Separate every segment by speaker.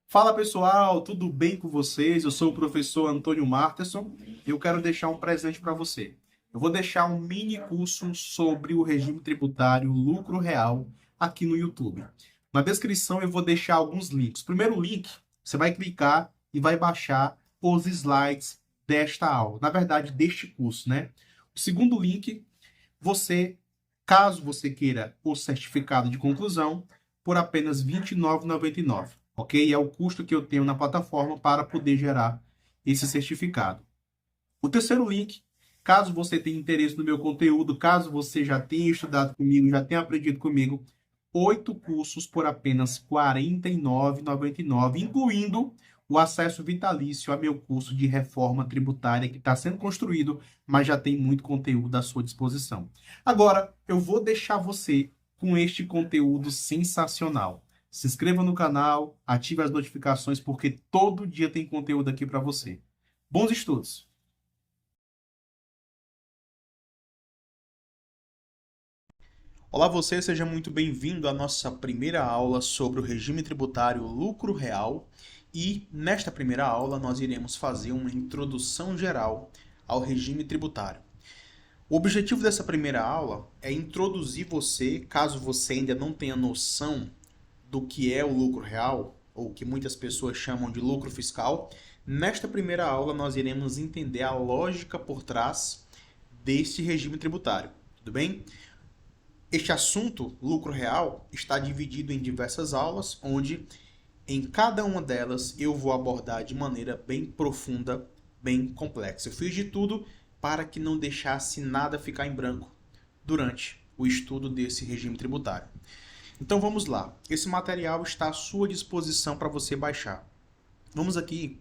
Speaker 1: Fala pessoal, tudo bem com vocês? Eu sou o professor Antônio Marterson e eu quero deixar um presente para você. Eu vou deixar um mini curso sobre o regime tributário lucro real aqui no YouTube. Na descrição eu vou deixar alguns links. O primeiro link, você vai clicar e vai baixar os slides desta aula, na verdade deste curso, né? O segundo link, você, caso você queira o certificado de conclusão, por apenas R$ 29,99, ok? É o custo que eu tenho na plataforma para poder gerar esse certificado. O terceiro link, caso você tenha interesse no meu conteúdo, caso você já tenha estudado comigo, já tenha aprendido comigo, 8 cursos por apenas R$ 49,99, incluindo o acesso vitalício a meu curso de reforma tributária que está sendo construído, mas já tem muito conteúdo à sua disposição. Agora, eu vou deixar você com este conteúdo sensacional. Se inscreva no canal, ative as notificações, porque todo dia tem conteúdo aqui para você. Bons estudos! Olá você, seja muito bem-vindo à nossa primeira aula sobre o regime tributário lucro real e nesta primeira aula nós iremos fazer uma introdução geral ao regime tributário. O objetivo dessa primeira aula é introduzir você, caso você ainda não tenha noção do que é o lucro real, ou que muitas pessoas chamam de lucro fiscal. Nesta primeira aula nós iremos entender a lógica por trás deste regime tributário, tudo bem? Este assunto, lucro real, está dividido em diversas aulas, onde em cada uma delas eu vou abordar de maneira bem profunda, bem complexa. Eu fiz de tudo para que não deixasse nada ficar em branco durante o estudo desse regime tributário. Então vamos lá. Esse material está à sua disposição para você baixar. Vamos aqui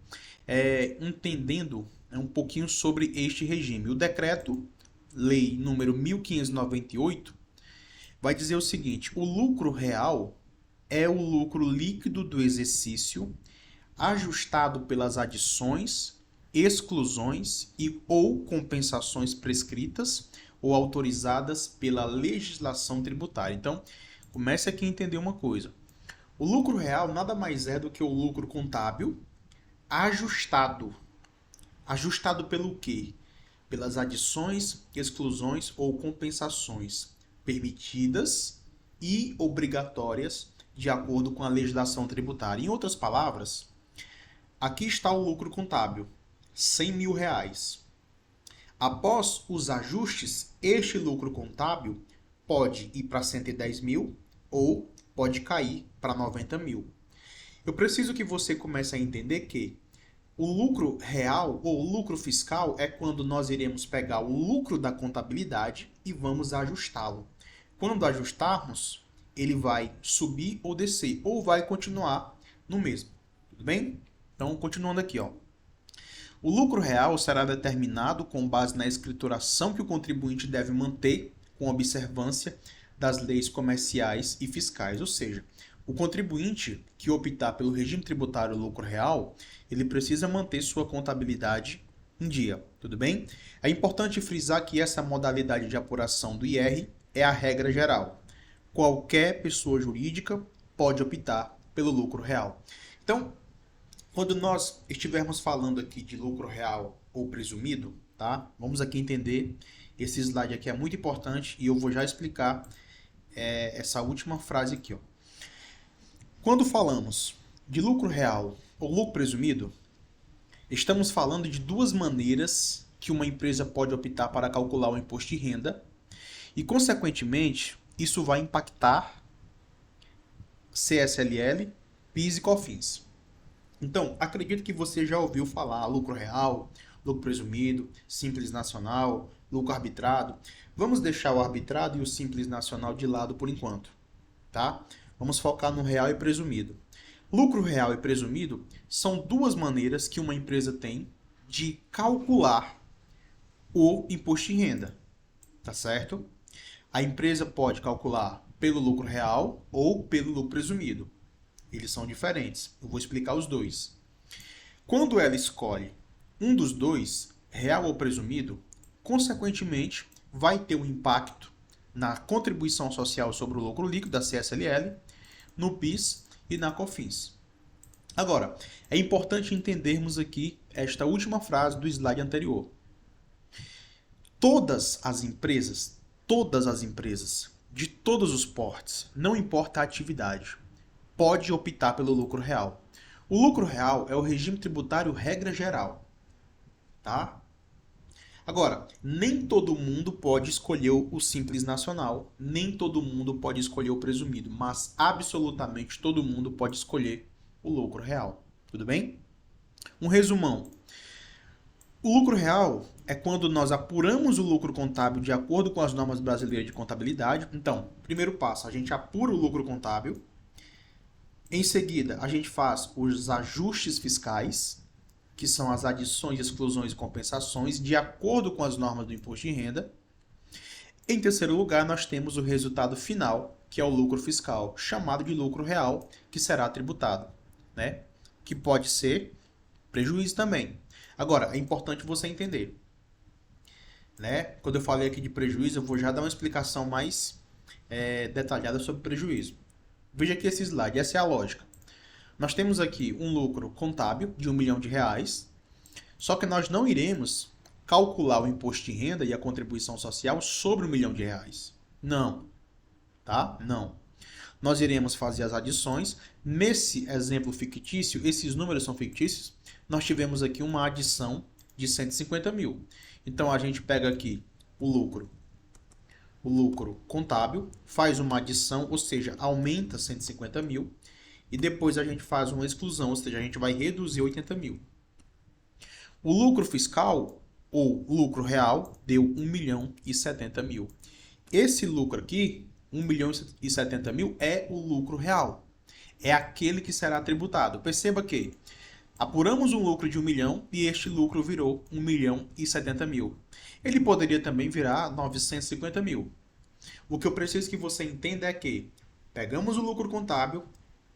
Speaker 1: entendendo um pouquinho sobre este regime. O decreto-lei número 1598 vai dizer o seguinte: o lucro real é o lucro líquido do exercício ajustado pelas adições, exclusões e ou compensações prescritas ou autorizadas pela legislação tributária. Então, comece aqui a entender uma coisa. O lucro real nada mais é do que o lucro contábil ajustado. Ajustado pelo quê? Pelas adições, exclusões ou compensações permitidas e obrigatórias de acordo com a legislação tributária. Em outras palavras, aqui está o lucro contábil, R$ 100.000. Após os ajustes, este lucro contábil pode ir para 110 mil ou pode cair para 90 mil. Eu preciso que você comece a entender que o lucro real ou lucro fiscal é quando nós iremos pegar o lucro da contabilidade e vamos ajustá-lo. Quando ajustarmos, ele vai subir ou descer, ou vai continuar no mesmo. Tudo bem? Então, continuando aqui, ó. O lucro real será determinado com base na escrituração que o contribuinte deve manter com observância das leis comerciais e fiscais, ou seja, o contribuinte que optar pelo regime tributário lucro real, ele precisa manter sua contabilidade em dia, tudo bem? É importante frisar que essa modalidade de apuração do IR é a regra geral. Qualquer pessoa jurídica pode optar pelo lucro real. Então, quando nós estivermos falando aqui de lucro real ou presumido, tá? Vamos aqui entender, esse slide aqui é muito importante e eu vou já explicar essa última frase aqui, ó. Quando falamos de lucro real ou lucro presumido, estamos falando de duas maneiras que uma empresa pode optar para calcular o imposto de renda e, consequentemente, isso vai impactar CSLL, PIS e COFINS. Então, acredito que você já ouviu falar lucro real, lucro presumido, simples nacional, lucro arbitrado. Vamos deixar o arbitrado e o simples nacional de lado por enquanto, tá? Vamos focar no real e presumido. Lucro real e presumido são duas maneiras que uma empresa tem de calcular o imposto de renda, tá certo? A empresa pode calcular pelo lucro real ou pelo lucro presumido. Eles são diferentes. Eu vou explicar os dois. Quando ela escolhe um dos dois, real ou presumido, consequentemente vai ter um impacto na contribuição social sobre o lucro líquido da CSLL, no PIS e na COFINS. Agora, é importante entendermos aqui esta última frase do slide anterior. Todas as empresas, de todos os portes, não importa a atividade, pode optar pelo lucro real. O lucro real é o regime tributário regra geral, tá? Agora, nem todo mundo pode escolher o Simples Nacional, nem todo mundo pode escolher o presumido, mas absolutamente todo mundo pode escolher o lucro real. Tudo bem? Um resumão. O lucro real é quando nós apuramos o lucro contábil de acordo com as normas brasileiras de contabilidade. Então, primeiro passo, a gente apura o lucro contábil. Em seguida, a gente faz os ajustes fiscais, que são as adições, exclusões e compensações, de acordo com as normas do imposto de renda. Em terceiro lugar, nós temos o resultado final, que é o lucro fiscal, chamado de lucro real, que será tributado, né? Que pode ser prejuízo também. Agora, é importante você entender, né? Quando eu falei aqui de prejuízo, eu vou já dar uma explicação mais detalhada sobre prejuízo. Veja aqui esse slide, essa é a lógica. Nós temos aqui um lucro contábil de R$1 milhão, só que nós não iremos calcular o imposto de renda e a contribuição social sobre R$1 milhão. Não, tá? Não. Nós iremos fazer as adições. Nesse exemplo fictício, esses números são fictícios, nós tivemos aqui uma adição de 150 mil. Então, a gente pega aqui o lucro contábil, faz uma adição, ou seja, aumenta 150 mil, e depois a gente faz uma exclusão, ou seja, a gente vai reduzir 80 mil. O lucro fiscal, ou lucro real, deu 1 milhão e 70 mil. Esse lucro aqui, 1 milhão e 70 mil, é o lucro real. É aquele que será tributado. Perceba que apuramos um lucro de 1 milhão e este lucro virou 1 milhão e 70 mil. Ele poderia também virar 950 mil. O que eu preciso que você entenda é que pegamos o lucro contábil,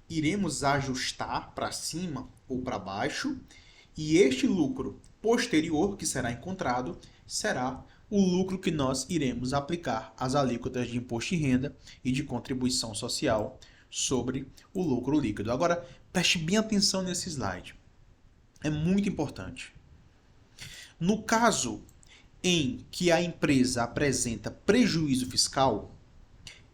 Speaker 1: iremos ajustar para cima ou para baixo, e este lucro posterior que será encontrado será o lucro que nós iremos aplicar as alíquotas de imposto de renda e de contribuição social sobre o lucro líquido. Agora, preste bem atenção nesse slide. É muito importante. No caso em que a empresa apresenta prejuízo fiscal,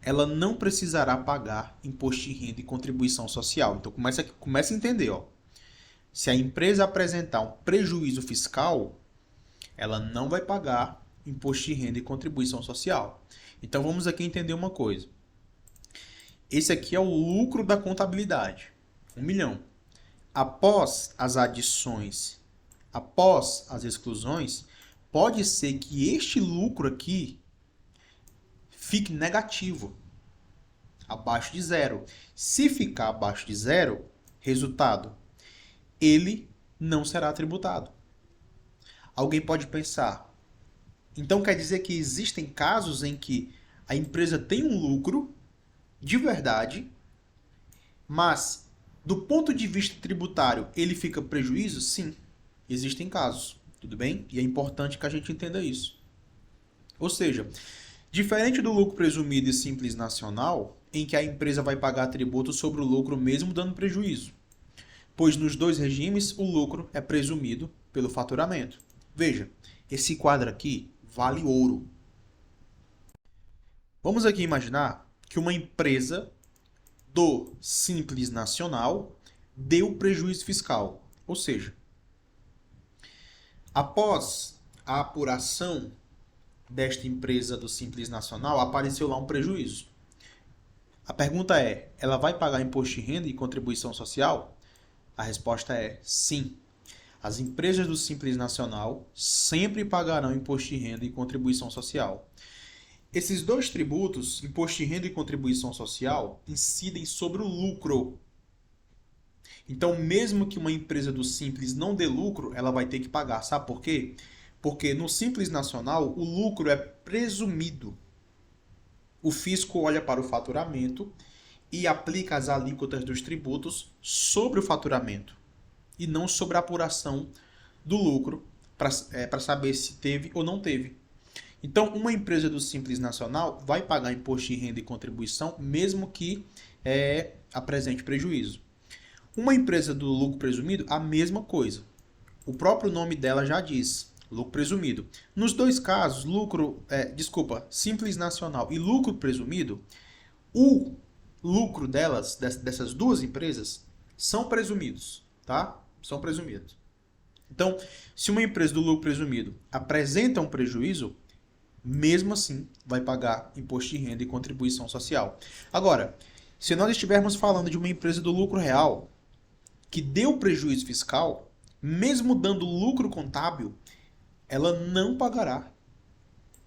Speaker 1: ela não precisará pagar imposto de renda e contribuição social. Então, começa a entender. Ó. Se a empresa apresentar um prejuízo fiscal, ela não vai pagar imposto de renda e contribuição social. Então, vamos aqui entender uma coisa. Esse aqui é o lucro da contabilidade, 1 milhão. Após as adições, após as exclusões, pode ser que este lucro aqui fique negativo, abaixo de zero. Se ficar abaixo de zero, resultado, ele não será tributado. Alguém pode pensar, então quer dizer que existem casos em que a empresa tem um lucro de verdade, mas do ponto de vista tributário ele fica prejuízo? Sim, existem casos, tudo bem? E é importante que a gente entenda isso. Ou seja, diferente do lucro presumido e simples nacional, em que a empresa vai pagar tributo sobre o lucro mesmo dando prejuízo, pois nos dois regimes o lucro é presumido pelo faturamento. Veja, esse quadro aqui vale ouro. Vamos aqui imaginar que uma empresa do Simples Nacional deu prejuízo fiscal. Ou seja, após a apuração desta empresa do Simples Nacional, apareceu lá um prejuízo. A pergunta é, ela vai pagar imposto de renda e contribuição social? A resposta é sim. As empresas do Simples Nacional sempre pagarão imposto de renda e contribuição social. Esses dois tributos, imposto de renda e contribuição social, incidem sobre o lucro. Então, mesmo que uma empresa do Simples não dê lucro, ela vai ter que pagar. Sabe por quê? Porque no Simples Nacional, o lucro é presumido. O fisco olha para o faturamento e aplica as alíquotas dos tributos sobre o faturamento e não sobre a apuração do lucro para saber se teve ou não teve. Então, uma empresa do Simples Nacional vai pagar imposto de renda e contribuição mesmo que apresente prejuízo. Uma empresa do lucro presumido, a mesma coisa. O próprio nome dela já diz, lucro presumido. Nos dois casos, Simples Nacional e lucro presumido, o lucro dessas duas empresas, são presumidos, tá? São presumidos. Então, se uma empresa do lucro presumido apresenta um prejuízo, mesmo assim vai pagar imposto de renda e contribuição social. Agora, se nós estivermos falando de uma empresa do lucro real que deu prejuízo fiscal, mesmo dando lucro contábil, ela não pagará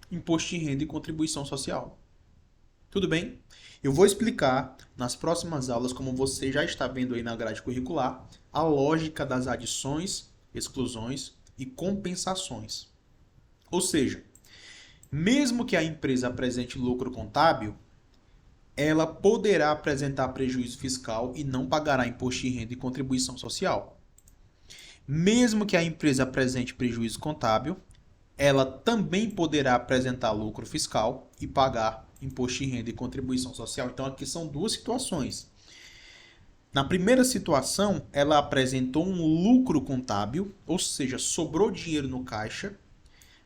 Speaker 1: imposto de renda e contribuição social. Tudo bem? Eu vou explicar nas próximas aulas, como você já está vendo aí na grade curricular, a lógica das adições, exclusões e compensações. Ou seja, mesmo que a empresa apresente lucro contábil, ela poderá apresentar prejuízo fiscal e não pagará imposto de renda e contribuição social. Mesmo que a empresa apresente prejuízo contábil, ela também poderá apresentar lucro fiscal e pagar imposto de renda e contribuição social. Então, aqui são duas situações. Na primeira situação, ela apresentou um lucro contábil, ou seja, sobrou dinheiro no caixa,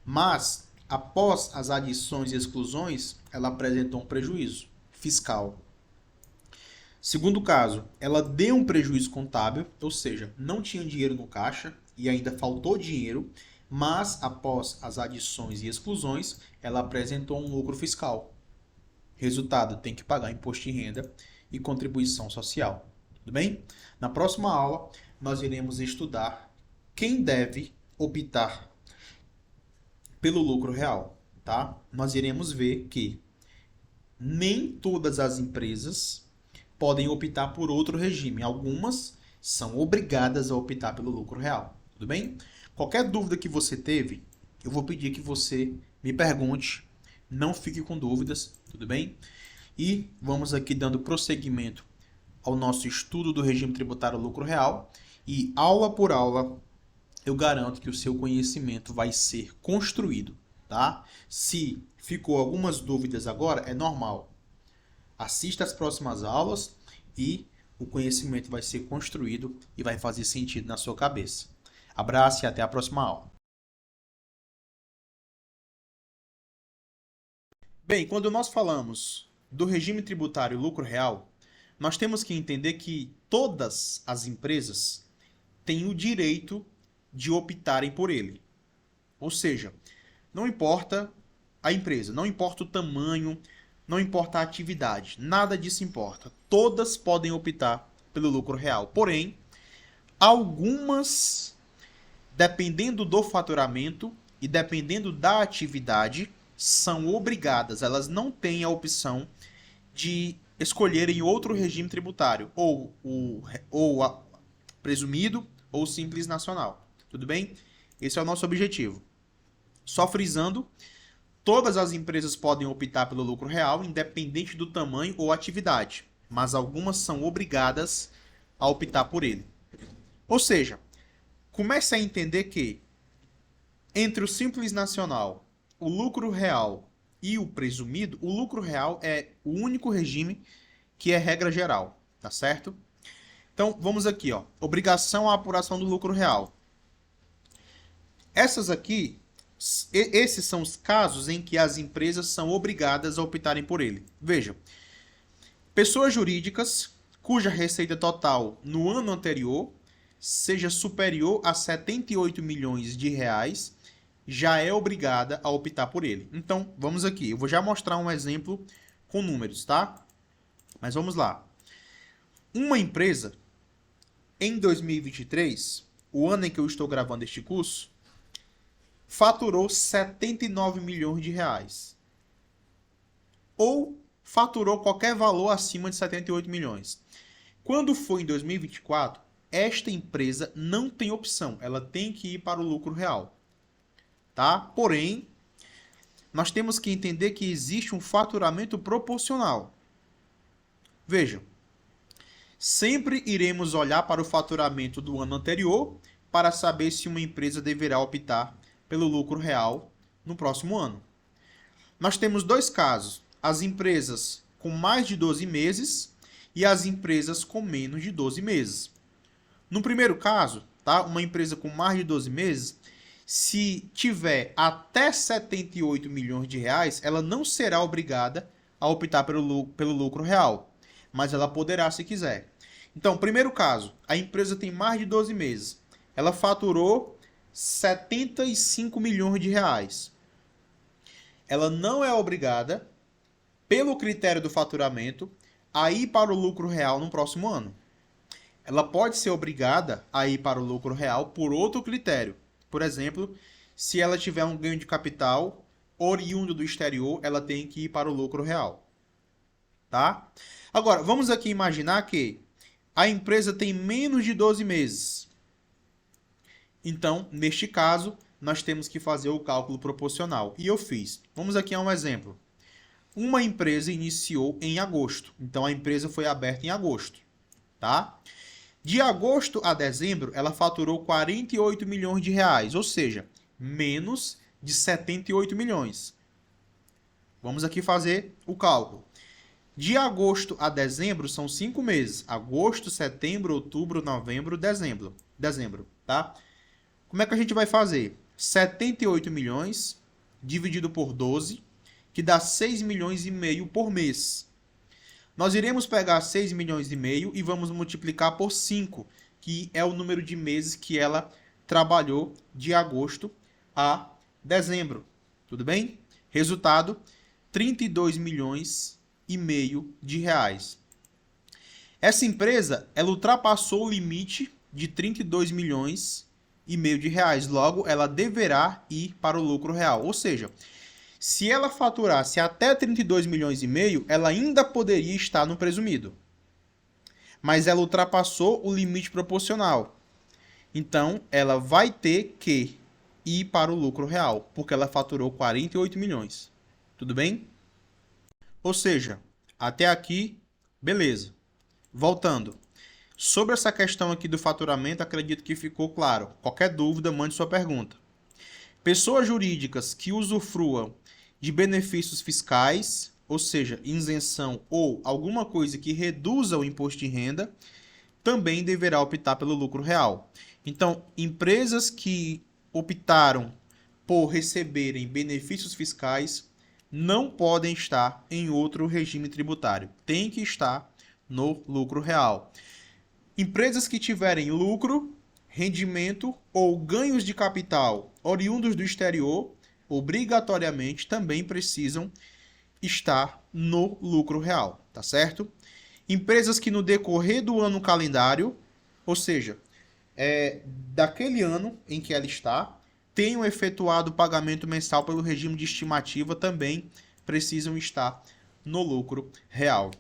Speaker 1: mas após as adições e exclusões, ela apresentou um prejuízo fiscal. Segundo caso, ela deu um prejuízo contábil, ou seja, não tinha dinheiro no caixa e ainda faltou dinheiro, mas após as adições e exclusões, ela apresentou um lucro fiscal. Resultado, tem que pagar imposto de renda e contribuição social. Tudo bem? Na próxima aula, nós iremos estudar quem deve optar pelo lucro real, tá? Nós iremos ver que nem todas as empresas podem optar por outro regime. Algumas são obrigadas a optar pelo lucro real. Tudo bem? Qualquer dúvida que você teve, eu vou pedir que você me pergunte. Não fique com dúvidas, tudo bem? E vamos aqui dando prosseguimento ao nosso estudo do regime tributário lucro real. E aula por aula, eu garanto que o seu conhecimento vai ser construído, tá? Se ficou algumas dúvidas agora, é normal. Assista as próximas aulas e o conhecimento vai ser construído e vai fazer sentido na sua cabeça. Abraço e até a próxima aula. Bem, quando nós falamos do regime tributário lucro real, nós temos que entender que todas as empresas têm o direito de optarem por ele. Ou seja, não importa a empresa, não importa o tamanho, não importa a atividade, nada disso importa. Todas podem optar pelo lucro real. Porém, algumas, dependendo do faturamento e dependendo da atividade, são obrigadas, elas não têm a opção de escolherem outro regime tributário, ou presumido ou simples nacional. Tudo bem? Esse é o nosso objetivo. Só frisando, todas as empresas podem optar pelo lucro real, independente do tamanho ou atividade, mas algumas são obrigadas a optar por ele. Ou seja, comece a entender que entre o simples nacional, o lucro real e o presumido, o lucro real é o único regime que é regra geral, tá certo? Então, vamos aqui, ó, obrigação à apuração do lucro real. Esses são os casos em que as empresas são obrigadas a optarem por ele. Veja, pessoas jurídicas cuja receita total no ano anterior seja superior a 78 milhões de reais, já é obrigada a optar por ele. Então, vamos aqui. Eu vou já mostrar um exemplo com números, tá? Mas vamos lá. Uma empresa, em 2023, o ano em que eu estou gravando este curso, faturou 79 milhões de reais. Ou faturou qualquer valor acima de 78 milhões. Quando for em 2024, esta empresa não tem opção. Ela tem que ir para o lucro real. Tá? Porém, nós temos que entender que existe um faturamento proporcional. Vejam, sempre iremos olhar para o faturamento do ano anterior para saber se uma empresa deverá optar pelo lucro real no próximo ano. Nós temos dois casos, as empresas com mais de 12 meses e as empresas com menos de 12 meses. No primeiro caso, tá? Uma empresa com mais de 12 meses, se tiver até 78 milhões de reais, ela não será obrigada a optar pelo lucro real, mas ela poderá se quiser. Então, primeiro caso, a empresa tem mais de 12 meses. Ela faturou 75 milhões de reais. Ela não é obrigada, pelo critério do faturamento, a ir para o lucro real no próximo ano. Ela pode ser obrigada a ir para o lucro real por outro critério. Por exemplo, se ela tiver um ganho de capital oriundo do exterior, ela tem que ir para o lucro real. Tá? Agora, vamos aqui imaginar que a empresa tem menos de 12 meses. Então, neste caso, nós temos que fazer o cálculo proporcional. E eu fiz. Vamos aqui a um exemplo. Uma empresa iniciou em agosto. Então, a empresa foi aberta em agosto. Tá? De agosto a dezembro, ela faturou 48 milhões de reais, ou seja, menos de 78 milhões. Vamos aqui fazer o cálculo. De agosto a dezembro são 5 meses. Agosto, setembro, outubro, novembro, dezembro. Tá? Como é que a gente vai fazer? 78 milhões dividido por 12, que dá 6 milhões e meio por mês. Nós iremos pegar 6 milhões e meio e vamos multiplicar por 5, que é o número de meses que ela trabalhou de agosto a dezembro. Tudo bem? Resultado, 32 milhões e meio de reais. Essa empresa, ela ultrapassou o limite de 32 milhões e meio de reais. Logo, ela deverá ir para o lucro real. Ou seja, se ela faturasse até 32 milhões e meio, ela ainda poderia estar no presumido. Mas ela ultrapassou o limite proporcional. Então, ela vai ter que ir para o lucro real, porque ela faturou 48 milhões. Tudo bem? Ou seja, até aqui, beleza. Voltando. Sobre essa questão aqui do faturamento, acredito que ficou claro. Qualquer dúvida, mande sua pergunta. Pessoas jurídicas que usufruam de benefícios fiscais, ou seja, isenção ou alguma coisa que reduza o imposto de renda, também deverá optar pelo lucro real. Então, empresas que optaram por receberem benefícios fiscais não podem estar em outro regime tributário. Tem que estar no lucro real. Empresas que tiverem lucro, rendimento ou ganhos de capital oriundos do exterior, obrigatoriamente também precisam estar no lucro real, tá certo? Empresas que no decorrer do ano calendário, ou seja, daquele ano em que ela está, tenham efetuado o pagamento mensal pelo regime de estimativa, também precisam estar no lucro real.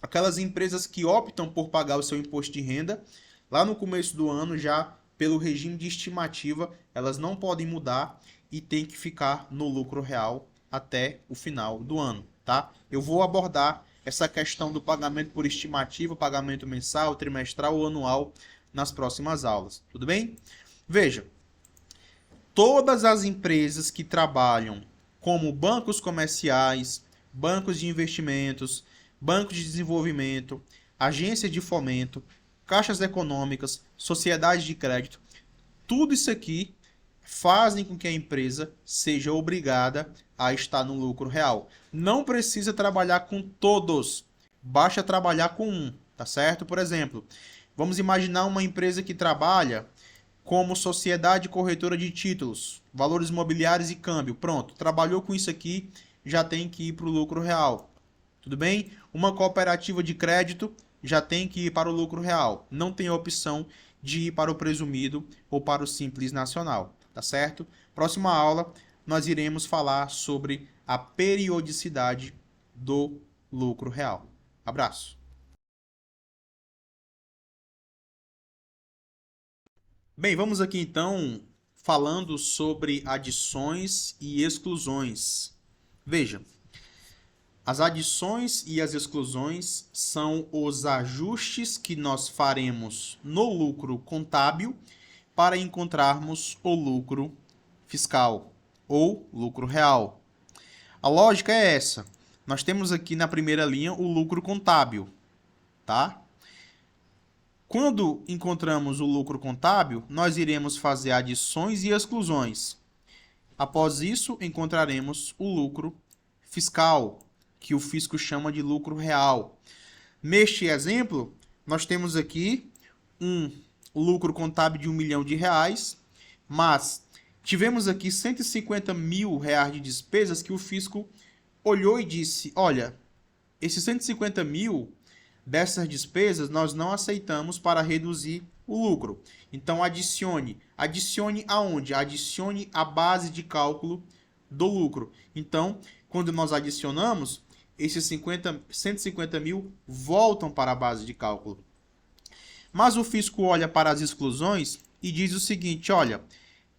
Speaker 1: Aquelas empresas que optam por pagar o seu imposto de renda, lá no começo do ano, já pelo regime de estimativa, elas não podem mudar e tem que ficar no lucro real até o final do ano, tá? Eu vou abordar essa questão do pagamento por estimativa, pagamento mensal, trimestral ou anual nas próximas aulas, tudo bem? Veja, todas as empresas que trabalham como bancos comerciais, bancos de investimentos, bancos de desenvolvimento, agências de fomento, caixas econômicas, sociedades de crédito, tudo isso aqui fazem com que a empresa seja obrigada a estar no lucro real. Não precisa trabalhar com todos, basta trabalhar com um, tá certo? Por exemplo, vamos imaginar uma empresa que trabalha como sociedade corretora de títulos, valores imobiliários e câmbio. Pronto, trabalhou com isso aqui, já tem que ir para o lucro real. Tudo bem? Uma cooperativa de crédito já tem que ir para o lucro real. Não tem a opção de ir para o presumido ou para o simples nacional. Tá certo? Próxima aula, nós iremos falar sobre a periodicidade do lucro real. Abraço. Bem, vamos aqui então falando sobre adições e exclusões. Veja, as adições e as exclusões são os ajustes que nós faremos no lucro contábil para encontrarmos o lucro fiscal ou lucro real. A lógica é essa. Nós temos aqui na primeira linha o lucro contábil, tá? Quando encontramos o lucro contábil, nós iremos fazer adições e exclusões. Após isso, encontraremos o lucro fiscal, que o fisco chama de lucro real. Neste exemplo, nós temos aqui um lucro contábil de R$ 1 milhão, mas tivemos aqui R$ 150 mil de despesas que o fisco olhou e disse, olha, esses 150 mil dessas despesas nós não aceitamos para reduzir o lucro. Então, adicione. Adicione aonde? Adicione a base de cálculo do lucro. Então, quando nós adicionamos, esses 150 mil voltam para a base de cálculo. Mas o fisco olha para as exclusões e diz o seguinte, olha,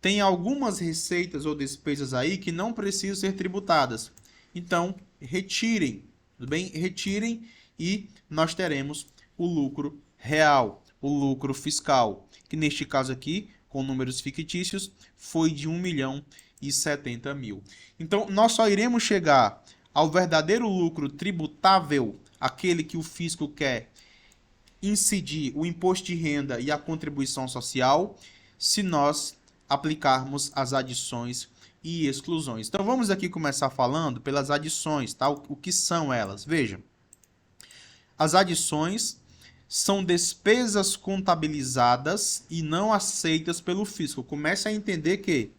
Speaker 1: tem algumas receitas ou despesas aí que não precisam ser tributadas. Então, retirem, tudo bem? Retirem e nós teremos o lucro real, o lucro fiscal, que neste caso aqui, com números fictícios, foi de R$ 1.070.000. Então, nós só iremos chegar ao verdadeiro lucro tributável, aquele que o fisco quer incidir o imposto de renda e a contribuição social, se nós aplicarmos as adições e exclusões. Então, vamos aqui começar falando pelas adições, tá? O que são elas? Veja, as adições são despesas contabilizadas e não aceitas pelo fisco. Comece a entender que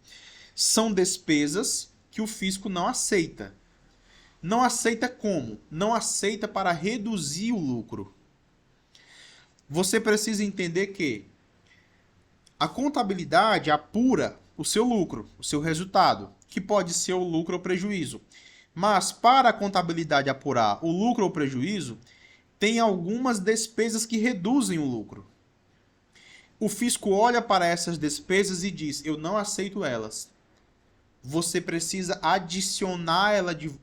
Speaker 1: são despesas que o fisco não aceita. Não aceita como? Não aceita para reduzir o lucro. Você precisa entender que a contabilidade apura o seu lucro, o seu resultado, que pode ser o lucro ou prejuízo. Mas para a contabilidade apurar o lucro ou prejuízo, tem algumas despesas que reduzem o lucro. O fisco olha para essas despesas e diz, eu não aceito elas. Você precisa adicionar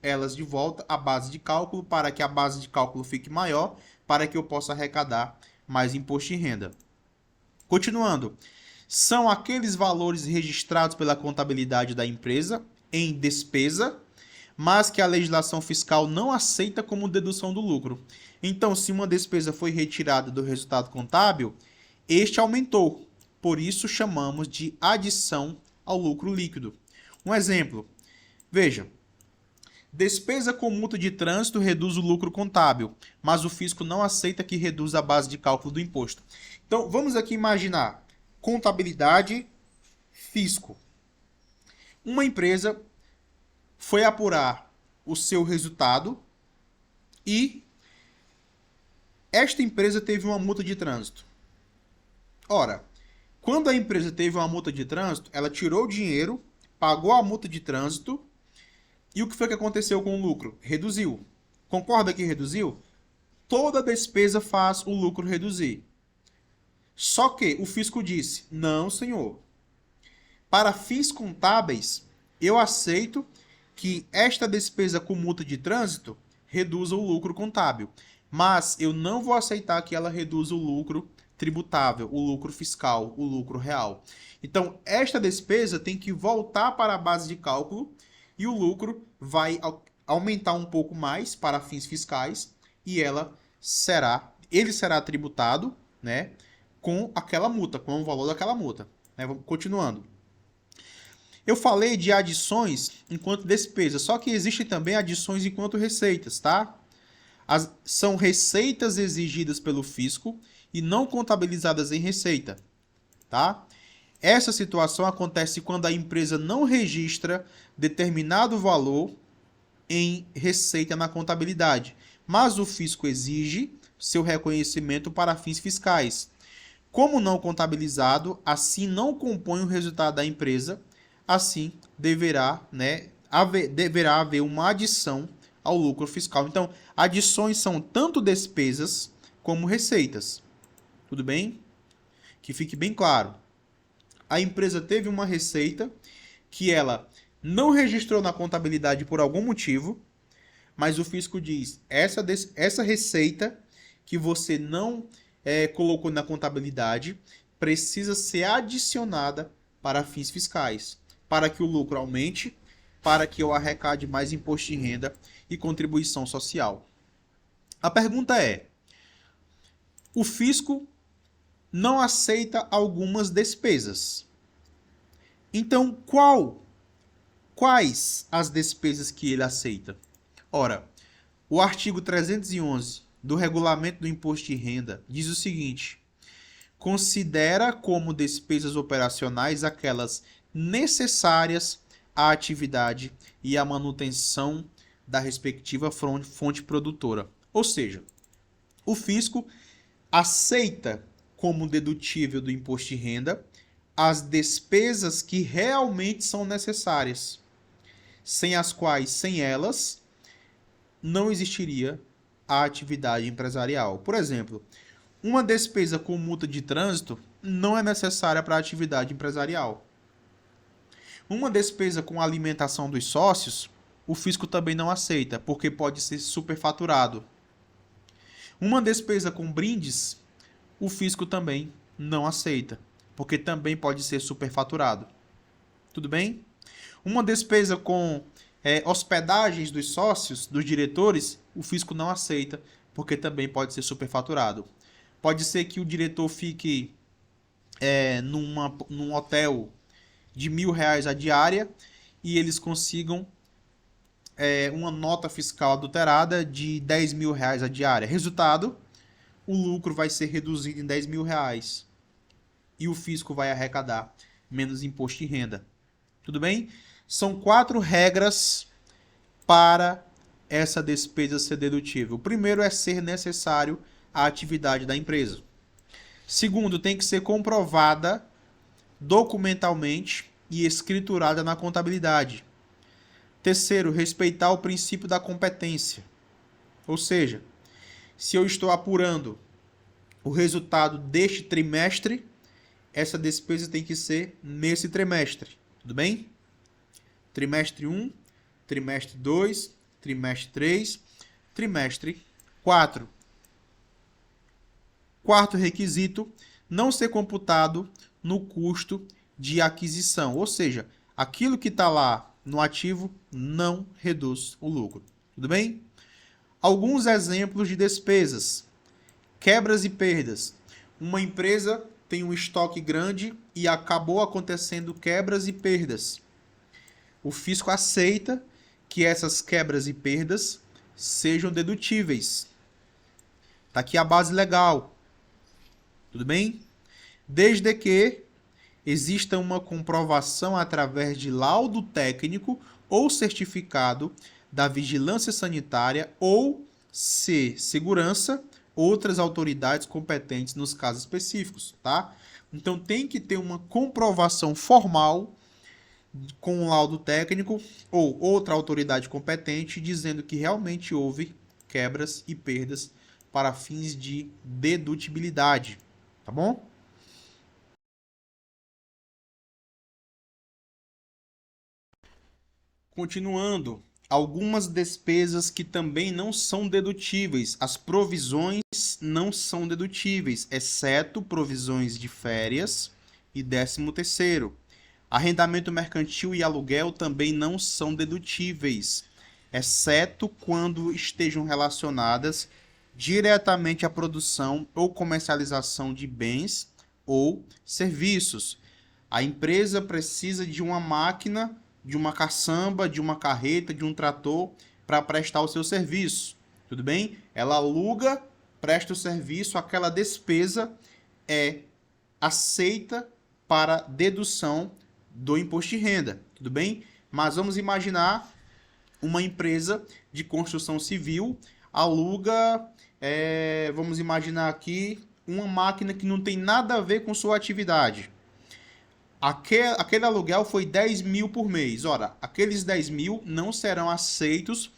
Speaker 1: elas de volta à base de cálculo para que a base de cálculo fique maior, para que eu possa arrecadar mais imposto de renda. Continuando, são aqueles valores registrados pela contabilidade da empresa em despesa, mas que a legislação fiscal não aceita como dedução do lucro. Então, se uma despesa foi retirada do resultado contábil, este aumentou. Por isso, chamamos de adição ao lucro líquido. Um exemplo, veja, despesa com multa de trânsito reduz o lucro contábil, mas o fisco não aceita que reduza a base de cálculo do imposto. Então, vamos aqui imaginar contabilidade, fisco. Uma empresa foi apurar o seu resultado e esta empresa teve uma multa de trânsito. Ora, quando a empresa teve uma multa de trânsito, ela tirou o dinheiro, pagou a multa de trânsito e o que foi que aconteceu com o lucro? Reduziu. Concorda que reduziu? Toda despesa faz o lucro reduzir. Só que o fisco disse, não, senhor. Para fins contábeis, eu aceito que esta despesa com multa de trânsito reduza o lucro contábil. Mas eu não vou aceitar que ela reduza o lucro tributável, o lucro fiscal, o lucro real. Então, esta despesa tem que voltar para a base de cálculo e o lucro vai aumentar um pouco mais para fins fiscais e ele será tributado, né, com aquela multa, com o valor daquela multa. Né? Vamos continuando. Eu falei de adições enquanto despesas, só que existem também adições enquanto receitas, tá? São receitas exigidas pelo fisco e não contabilizadas em receita, tá? Essa situação acontece quando a empresa não registra determinado valor em receita na contabilidade, mas o fisco exige seu reconhecimento para fins fiscais. Como não contabilizado, assim não compõe o resultado da empresa, assim deverá haver uma adição ao lucro fiscal. Então, adições são tanto despesas como receitas. Tudo bem? Que fique bem claro. A empresa teve uma receita que ela não registrou na contabilidade por algum motivo, mas o fisco diz, essa receita que você não colocou na contabilidade precisa ser adicionada para fins fiscais, para que o lucro aumente, para que eu arrecade mais imposto de renda e contribuição social. A pergunta é, o fisco não aceita algumas despesas. Então, quais as despesas que ele aceita? Ora, o artigo 311 do Regulamento do Imposto de Renda diz o seguinte: considera como despesas operacionais aquelas necessárias à atividade e à manutenção da respectiva fonte produtora. Ou seja, o fisco aceita como dedutível do imposto de renda as despesas que realmente são necessárias, sem as quais, sem elas, não existiria a atividade empresarial. Por exemplo, uma despesa com multa de trânsito não é necessária para a atividade empresarial. Uma despesa com alimentação dos sócios, o fisco também não aceita, porque pode ser superfaturado. Uma despesa com brindes, o fisco também não aceita, porque também pode ser superfaturado. Tudo bem? Uma despesa com hospedagens dos sócios, dos diretores, o fisco não aceita, porque também pode ser superfaturado. Pode ser que o diretor fique num hotel de R$1.000 a diária e eles consigam uma nota fiscal adulterada de R$10.000 a diária. Resultado, o lucro vai ser reduzido em R$10.000 e o fisco vai arrecadar menos imposto de renda. Tudo bem? São 4 regras para essa despesa ser dedutível. O primeiro é ser necessário à atividade da empresa. Segundo, tem que ser comprovada documentalmente e escriturada na contabilidade. Terceiro, respeitar o princípio da competência. Ou seja, se eu estou apurando o resultado deste trimestre, essa despesa tem que ser nesse trimestre. Tudo bem? Trimestre 1, trimestre 2, trimestre 3, trimestre 4. Quarto requisito, não ser computado no custo de aquisição. Ou seja, aquilo que está lá no ativo não reduz o lucro. Tudo bem? Alguns exemplos de despesas. Quebras e perdas. Uma empresa tem um estoque grande e acabou acontecendo quebras e perdas. O fisco aceita que essas quebras e perdas sejam dedutíveis. Está aqui a base legal. Tudo bem? Desde que exista uma comprovação através de laudo técnico ou certificado da vigilância sanitária ou, se segurança, outras autoridades competentes nos casos específicos, tá? Então tem que ter uma comprovação formal com um laudo técnico ou outra autoridade competente dizendo que realmente houve quebras e perdas para fins de dedutibilidade, tá bom? Continuando, algumas despesas que também não são dedutíveis. As provisões não são dedutíveis, exceto provisões de férias e 13º. Arrendamento mercantil e aluguel também não são dedutíveis, exceto quando estejam relacionadas diretamente à produção ou comercialização de bens ou serviços. A empresa precisa de uma máquina, de uma caçamba, de uma carreta, de um trator para prestar o seu serviço. Tudo bem? Ela aluga, presta o serviço, aquela despesa é aceita para dedução do imposto de renda. Tudo bem? Mas vamos imaginar uma empresa de construção civil aluga, vamos imaginar aqui, uma máquina que não tem nada a ver com sua atividade. Aquele aluguel foi 10 mil por mês. Ora, aqueles 10 mil não serão aceitos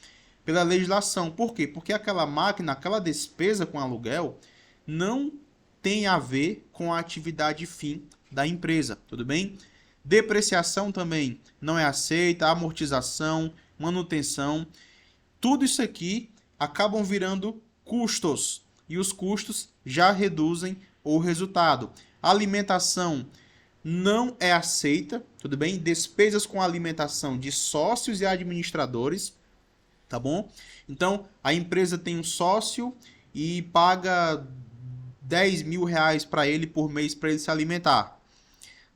Speaker 1: pela legislação. Por quê? Porque aquela máquina, aquela despesa com aluguel, não tem a ver com a atividade fim da empresa. Tudo bem? Depreciação também não é aceita, amortização, manutenção. Tudo isso aqui acabam virando custos. E os custos já reduzem o resultado. Alimentação não é aceita, tudo bem? Despesas com alimentação de sócios e administradores, tá bom? Então, a empresa tem um sócio e paga R$ 10.000 para ele por mês para ele se alimentar.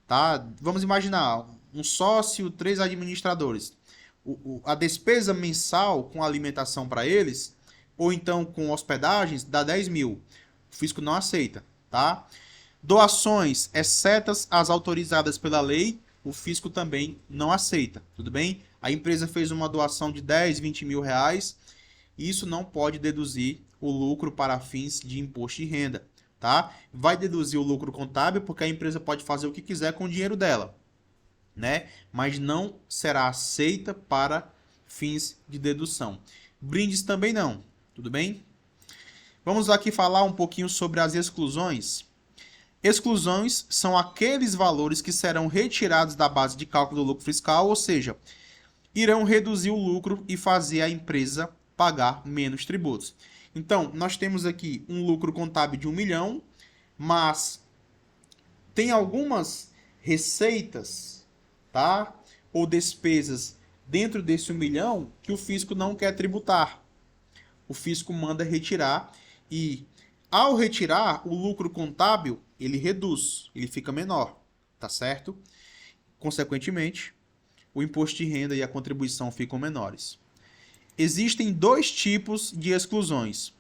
Speaker 1: Tá? Vamos imaginar um sócio, 3 administradores. A despesa mensal com alimentação para eles, ou então com hospedagens, dá 10 mil. O fisco não aceita. Tá? Doações, excetas as autorizadas pela lei, o fisco também não aceita. Tudo bem? A empresa fez uma doação de 10, 20 mil reais. Isso não pode deduzir o lucro para fins de imposto de renda. Tá? Vai deduzir o lucro contábil porque a empresa pode fazer o que quiser com o dinheiro dela, né? Mas não será aceita para fins de dedução. Brindes também não, tudo bem? Vamos aqui falar um pouquinho sobre as exclusões. Exclusões são aqueles valores que serão retirados da base de cálculo do lucro fiscal, ou seja, irão reduzir o lucro e fazer a empresa pagar menos tributos. Então, nós temos aqui um lucro contábil de 1 milhão, mas tem algumas receitas, tá? Ou despesas dentro desse 1 milhão que o fisco não quer tributar. O fisco manda retirar e, ao retirar, o lucro contábil, ele reduz, ele fica menor, tá certo? Consequentemente, o imposto de renda e a contribuição ficam menores. Existem 2 tipos de exclusões.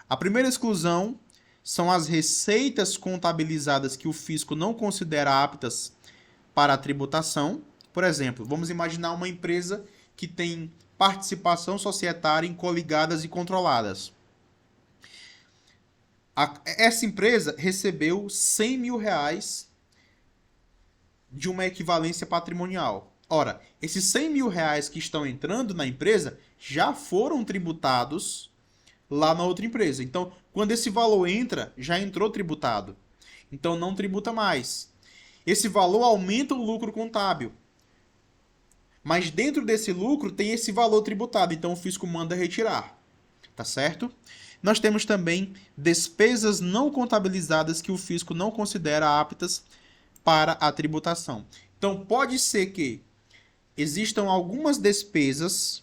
Speaker 1: A primeira exclusão são as receitas contabilizadas que o fisco não considera aptas para a tributação. Por exemplo, vamos imaginar uma empresa que tem participação societária em coligadas e controladas. Essa empresa recebeu R$100 mil de uma equivalência patrimonial. Ora, esses R$100 mil que estão entrando na empresa já foram tributados lá na outra empresa. Então, quando esse valor entra, já entrou tributado. Então, não tributa mais. Esse valor aumenta o lucro contábil. Mas dentro desse lucro tem esse valor tributado. Então, o fisco manda retirar. Tá certo? Nós temos também despesas não contabilizadas que o fisco não considera aptas para a tributação. Então, pode ser que existam algumas despesas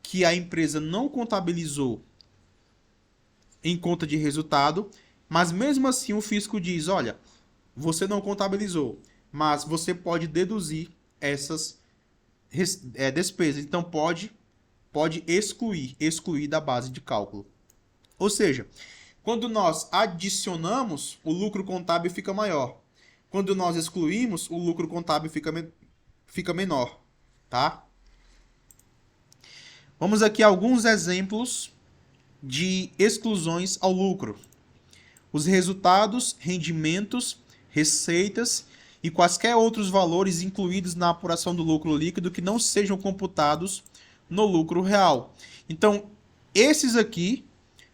Speaker 1: que a empresa não contabilizou em conta de resultado, mas mesmo assim o fisco diz, olha, você não contabilizou, mas você pode deduzir essas despesas. Então pode excluir da base de cálculo. Ou seja, quando nós adicionamos, o lucro contábil fica maior. Quando nós excluímos, o lucro contábil fica menor, tá? Vamos aqui a alguns exemplos de exclusões ao lucro. Os resultados, rendimentos, receitas e quaisquer outros valores incluídos na apuração do lucro líquido que não sejam computados no lucro real. Então, esses aqui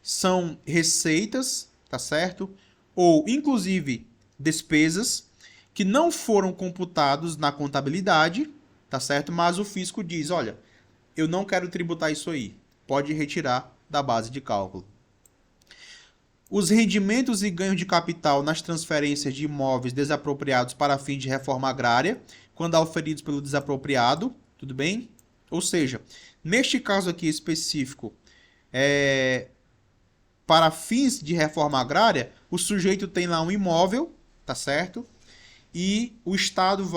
Speaker 1: são receitas, tá certo? Ou, inclusive, despesas que não foram computados na contabilidade, tá certo? Mas o fisco diz, olha, eu não quero tributar isso aí. Pode retirar da base de cálculo. Os rendimentos e ganhos de capital nas transferências de imóveis desapropriados para fim de reforma agrária, quando auferidos pelo desapropriado, tudo bem? Ou seja, neste caso aqui específico, para fins de reforma agrária, o sujeito tem lá um imóvel, tá certo? E o Estado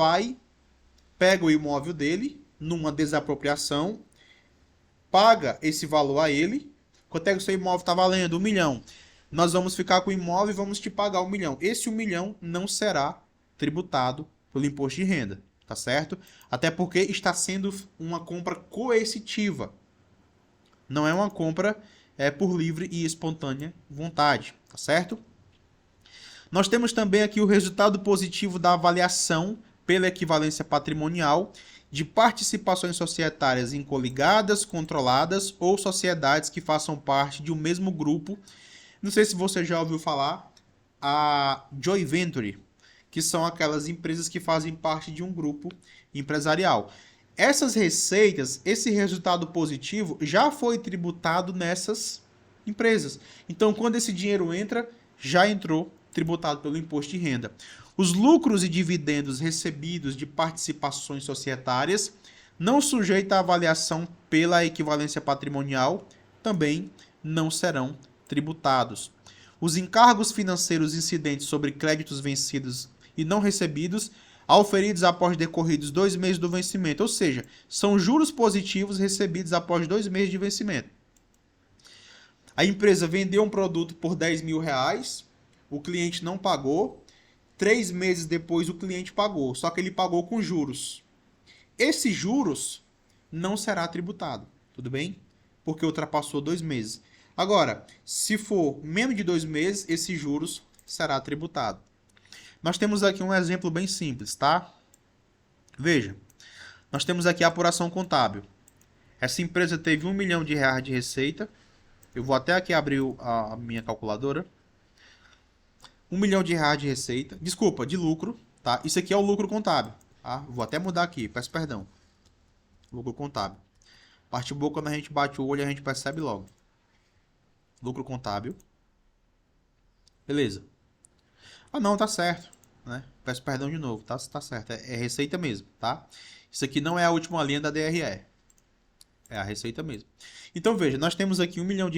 Speaker 1: pega o imóvel dele, numa desapropriação, paga esse valor a ele. Quanto é que o seu imóvel está valendo? 1 milhão. Nós vamos ficar com o imóvel e vamos te pagar 1 milhão. Esse 1 milhão não será tributado pelo imposto de renda, tá certo? Até porque está sendo uma compra coercitiva. Não é uma compra por livre e espontânea vontade, tá certo? Nós temos também aqui o resultado positivo da avaliação pela equivalência patrimonial de participações societárias em coligadas, controladas ou sociedades que façam parte de um mesmo grupo. Não sei se você já ouviu falar, a joint venture, que são aquelas empresas que fazem parte de um grupo empresarial. Essas receitas, esse resultado positivo já foi tributado nessas empresas. Então, quando esse dinheiro entra, já entrou tributado pelo imposto de renda. Os lucros e dividendos recebidos de participações societárias, não sujeitos à avaliação pela equivalência patrimonial, também não serão tributados. os encargos financeiros incidentes sobre créditos vencidos e não recebidos, auferidos após decorridos 2 meses do vencimento. Ou seja, são juros positivos recebidos após 2 meses de vencimento. A empresa vendeu um produto por R$10.000, o cliente não pagou, 3 meses depois o cliente pagou, só que ele pagou com juros. Esses juros não será tributado, tudo bem? Porque ultrapassou 2 meses. Agora, se for menos de 2 meses, esses juros será tributado. Nós temos aqui um exemplo bem simples, tá? Veja, nós temos aqui a apuração contábil. Essa empresa teve R$1 milhão de receita. Eu vou até aqui abrir a minha calculadora. R$1 milhão de receita. Desculpa, de lucro, tá? Isso aqui é o lucro contábil, tá? Vou até mudar aqui, peço perdão. Lucro contábil. Parte boa, quando a gente bate o olho, a gente percebe logo. Lucro contábil. Beleza. Ah, não, tá certo, né? Peço perdão de novo, tá certo. É receita mesmo, tá? Isso aqui não é a última linha da DRE. É a receita mesmo. Então, veja, nós temos aqui R$1 milhão,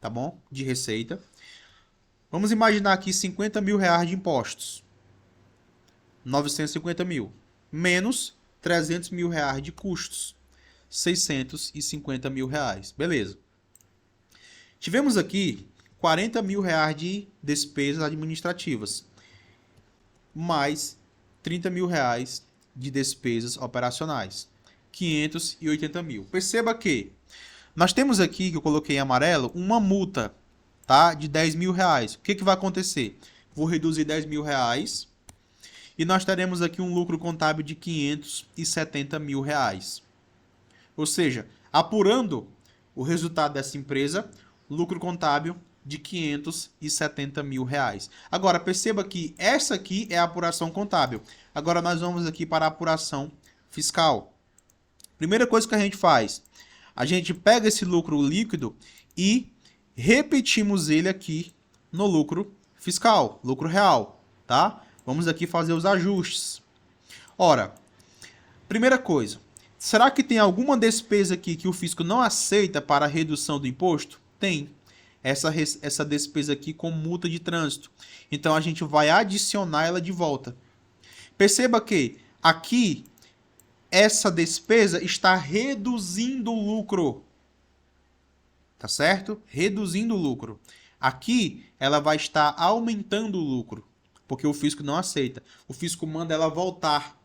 Speaker 1: tá bom? De receita. Vamos imaginar aqui R$50 mil de impostos. 950 mil. Menos R$300 mil de custos. 650 mil reais. Beleza. Tivemos aqui R$40 mil de despesas administrativas, mais R$30 mil de despesas operacionais, 580 mil. Perceba que nós temos aqui, que eu coloquei em amarelo, uma multa, tá, de R$10 mil. O que vai acontecer? Vou reduzir R$10 mil e nós teremos aqui um lucro contábil de R$570 mil. Ou seja, apurando o resultado dessa empresa, lucro contábil de R$570 mil. Agora, perceba que essa aqui é a apuração contábil. Agora, nós vamos aqui para a apuração fiscal. Primeira coisa que a gente faz, a gente pega esse lucro líquido e repetimos ele aqui no lucro fiscal, lucro real, tá? Vamos aqui fazer os ajustes. Ora, primeira coisa, será que tem alguma despesa aqui que o fisco não aceita para a redução do imposto? Tem. Essa despesa aqui com multa de trânsito. Então, a gente vai adicionar ela de volta. Perceba que aqui, essa despesa está reduzindo o lucro. Tá certo? Reduzindo o lucro. Aqui, ela vai estar aumentando o lucro. Porque o fisco não aceita. O fisco manda ela voltar.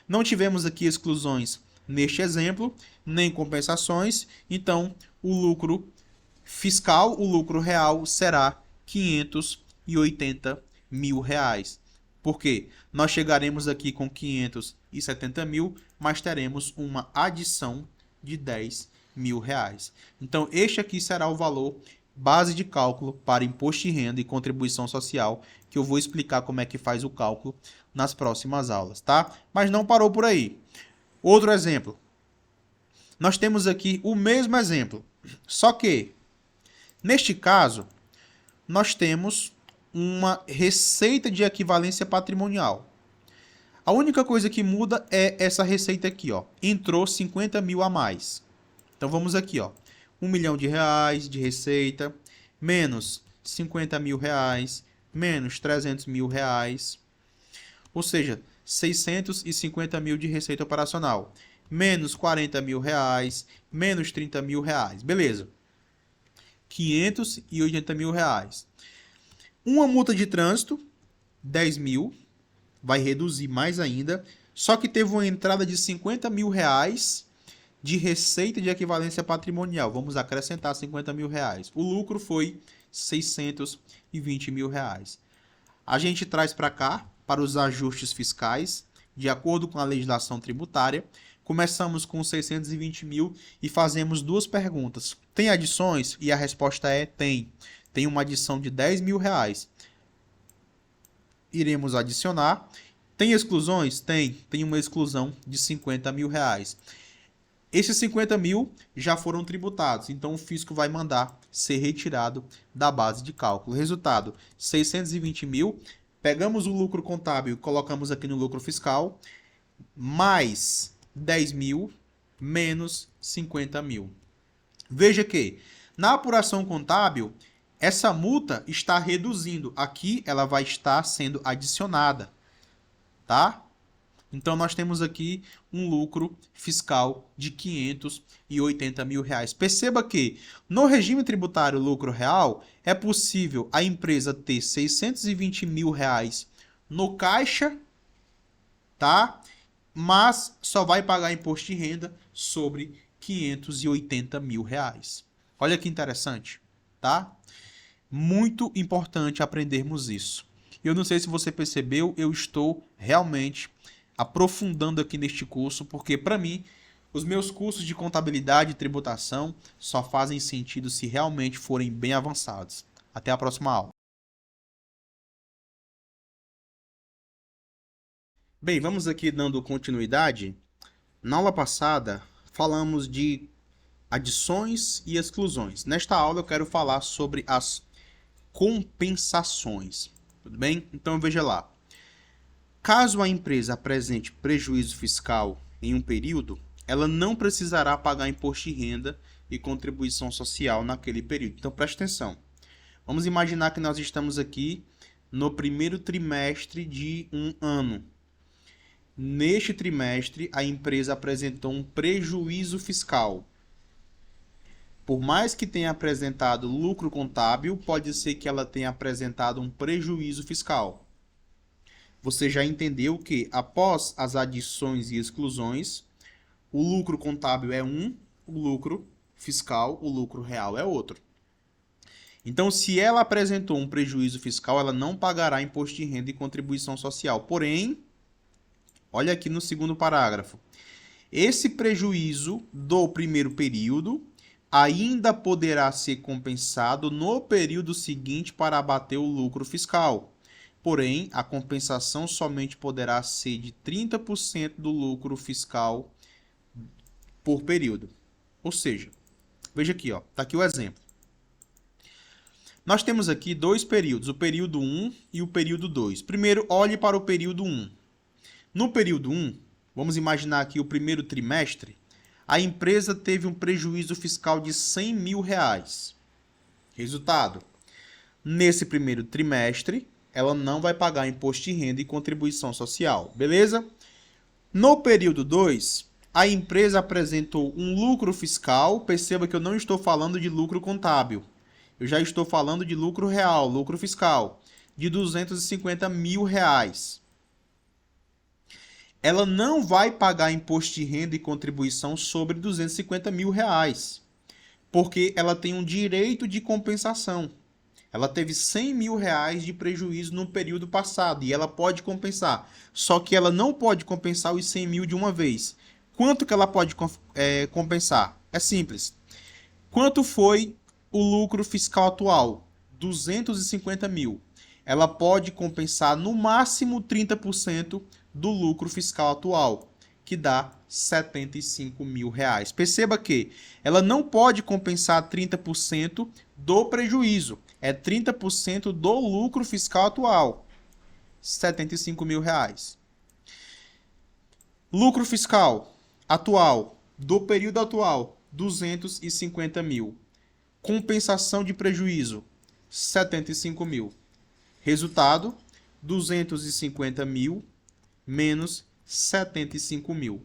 Speaker 1: Não tivemos aqui exclusões neste exemplo, nem compensações. Então, o lucro fiscal, o lucro real será R$580 mil. Por quê? Nós chegaremos aqui com 570 mil, mas teremos uma adição de R$10 mil. Então, este aqui será o valor base de cálculo para imposto de renda e contribuição social, que eu vou explicar como é que faz o cálculo nas próximas aulas, tá? Mas não parou por aí. Outro exemplo. Nós temos aqui o mesmo exemplo, só que neste caso, nós temos uma receita de equivalência patrimonial. A única coisa que muda é essa receita aqui, ó. Entrou 50 mil a mais. Então, vamos aqui, ó. R$1 milhão de receita, menos 50 mil reais, menos 300 mil reais. Ou seja, 650 mil de receita operacional. Menos 40 mil reais, menos 30 mil reais. Beleza. 580 mil reais. Uma multa de trânsito, 10 mil, vai reduzir mais ainda, só que teve uma entrada de 50 mil reais de receita de equivalência patrimonial. Vamos acrescentar 50 mil reais. O lucro foi 620 mil reais. A gente traz para cá, para os ajustes fiscais, de acordo com a legislação tributária. Começamos com 620 mil e fazemos duas perguntas. Tem adições? E a resposta é tem. Tem uma adição de 10 mil reais. Iremos adicionar. Tem exclusões? Tem. Tem uma exclusão de 50 mil reais. Esses 50 mil já foram tributados. Então, o fisco vai mandar ser retirado da base de cálculo. Resultado, 620 mil. Pegamos o lucro contábil e colocamos aqui no lucro fiscal. Mais 10 mil menos 50 mil. Veja que na apuração contábil, essa multa está reduzindo. Aqui ela vai estar sendo adicionada, tá? Então nós temos aqui um lucro fiscal de R$ 580 mil. Perceba que no regime tributário lucro real é possível a empresa ter R$ 620 mil no caixa, tá? Mas só vai pagar imposto de renda sobre R$ 580 mil. Olha que interessante, tá? Muito importante aprendermos isso. Eu não sei se você percebeu, eu estou realmente aprofundando aqui neste curso, porque para mim, os meus cursos de contabilidade e tributação só fazem sentido se realmente forem bem avançados. Até a próxima aula. Bem, vamos aqui dando continuidade. Na aula passada, falamos de adições e exclusões. Nesta aula, eu quero falar sobre as compensações. Tudo bem? Então, veja lá. Caso a empresa apresente prejuízo fiscal em um período, ela não precisará pagar imposto de renda e contribuição social naquele período. Então, preste atenção. Vamos imaginar que nós estamos aqui no primeiro trimestre de um ano. Neste trimestre, a empresa apresentou um prejuízo fiscal. Por mais que tenha apresentado lucro contábil, pode ser que ela tenha apresentado um prejuízo fiscal. Você já entendeu que, após as adições e exclusões, o lucro contábil é um, o lucro fiscal, o lucro real é outro. Então, se ela apresentou um prejuízo fiscal, ela não pagará imposto de renda e contribuição social. Porém, olha aqui no segundo parágrafo. Esse prejuízo do primeiro período ainda poderá ser compensado no período seguinte para abater o lucro fiscal. Porém, a compensação somente poderá ser de 30% do lucro fiscal por período. Ou seja, veja aqui, ó, tá aqui o exemplo. Nós temos aqui dois períodos, o período 1 e o período 2. Primeiro, olhe para o período 1. No período 1, vamos imaginar aqui o primeiro trimestre, a empresa teve um prejuízo fiscal de R$ 100 mil. Resultado, nesse primeiro trimestre, ela não vai pagar imposto de renda e contribuição social, beleza? No período 2, a empresa apresentou um lucro fiscal, perceba que eu não estou falando de lucro contábil, eu já estou falando de lucro real, lucro fiscal, de R$ 250 mil. Ela não vai pagar imposto de renda e contribuição sobre R$ 250 mil, porque ela tem um direito de compensação. Ela teve R$ 100 mil de prejuízo no período passado e ela pode compensar. Só que ela não pode compensar os 100 mil de uma vez. Quanto que ela pode compensar? É simples. Quanto foi o lucro fiscal atual? 250 mil. Ela pode compensar no máximo 30% do lucro fiscal atual, que dá R$ 75 mil. Perceba que ela não pode compensar 30% do prejuízo. É 30% do lucro fiscal atual, R$ 75 mil. Lucro fiscal atual, do período atual, 250 mil. Compensação de prejuízo, 75 mil. Resultado, 250 mil menos 75 mil.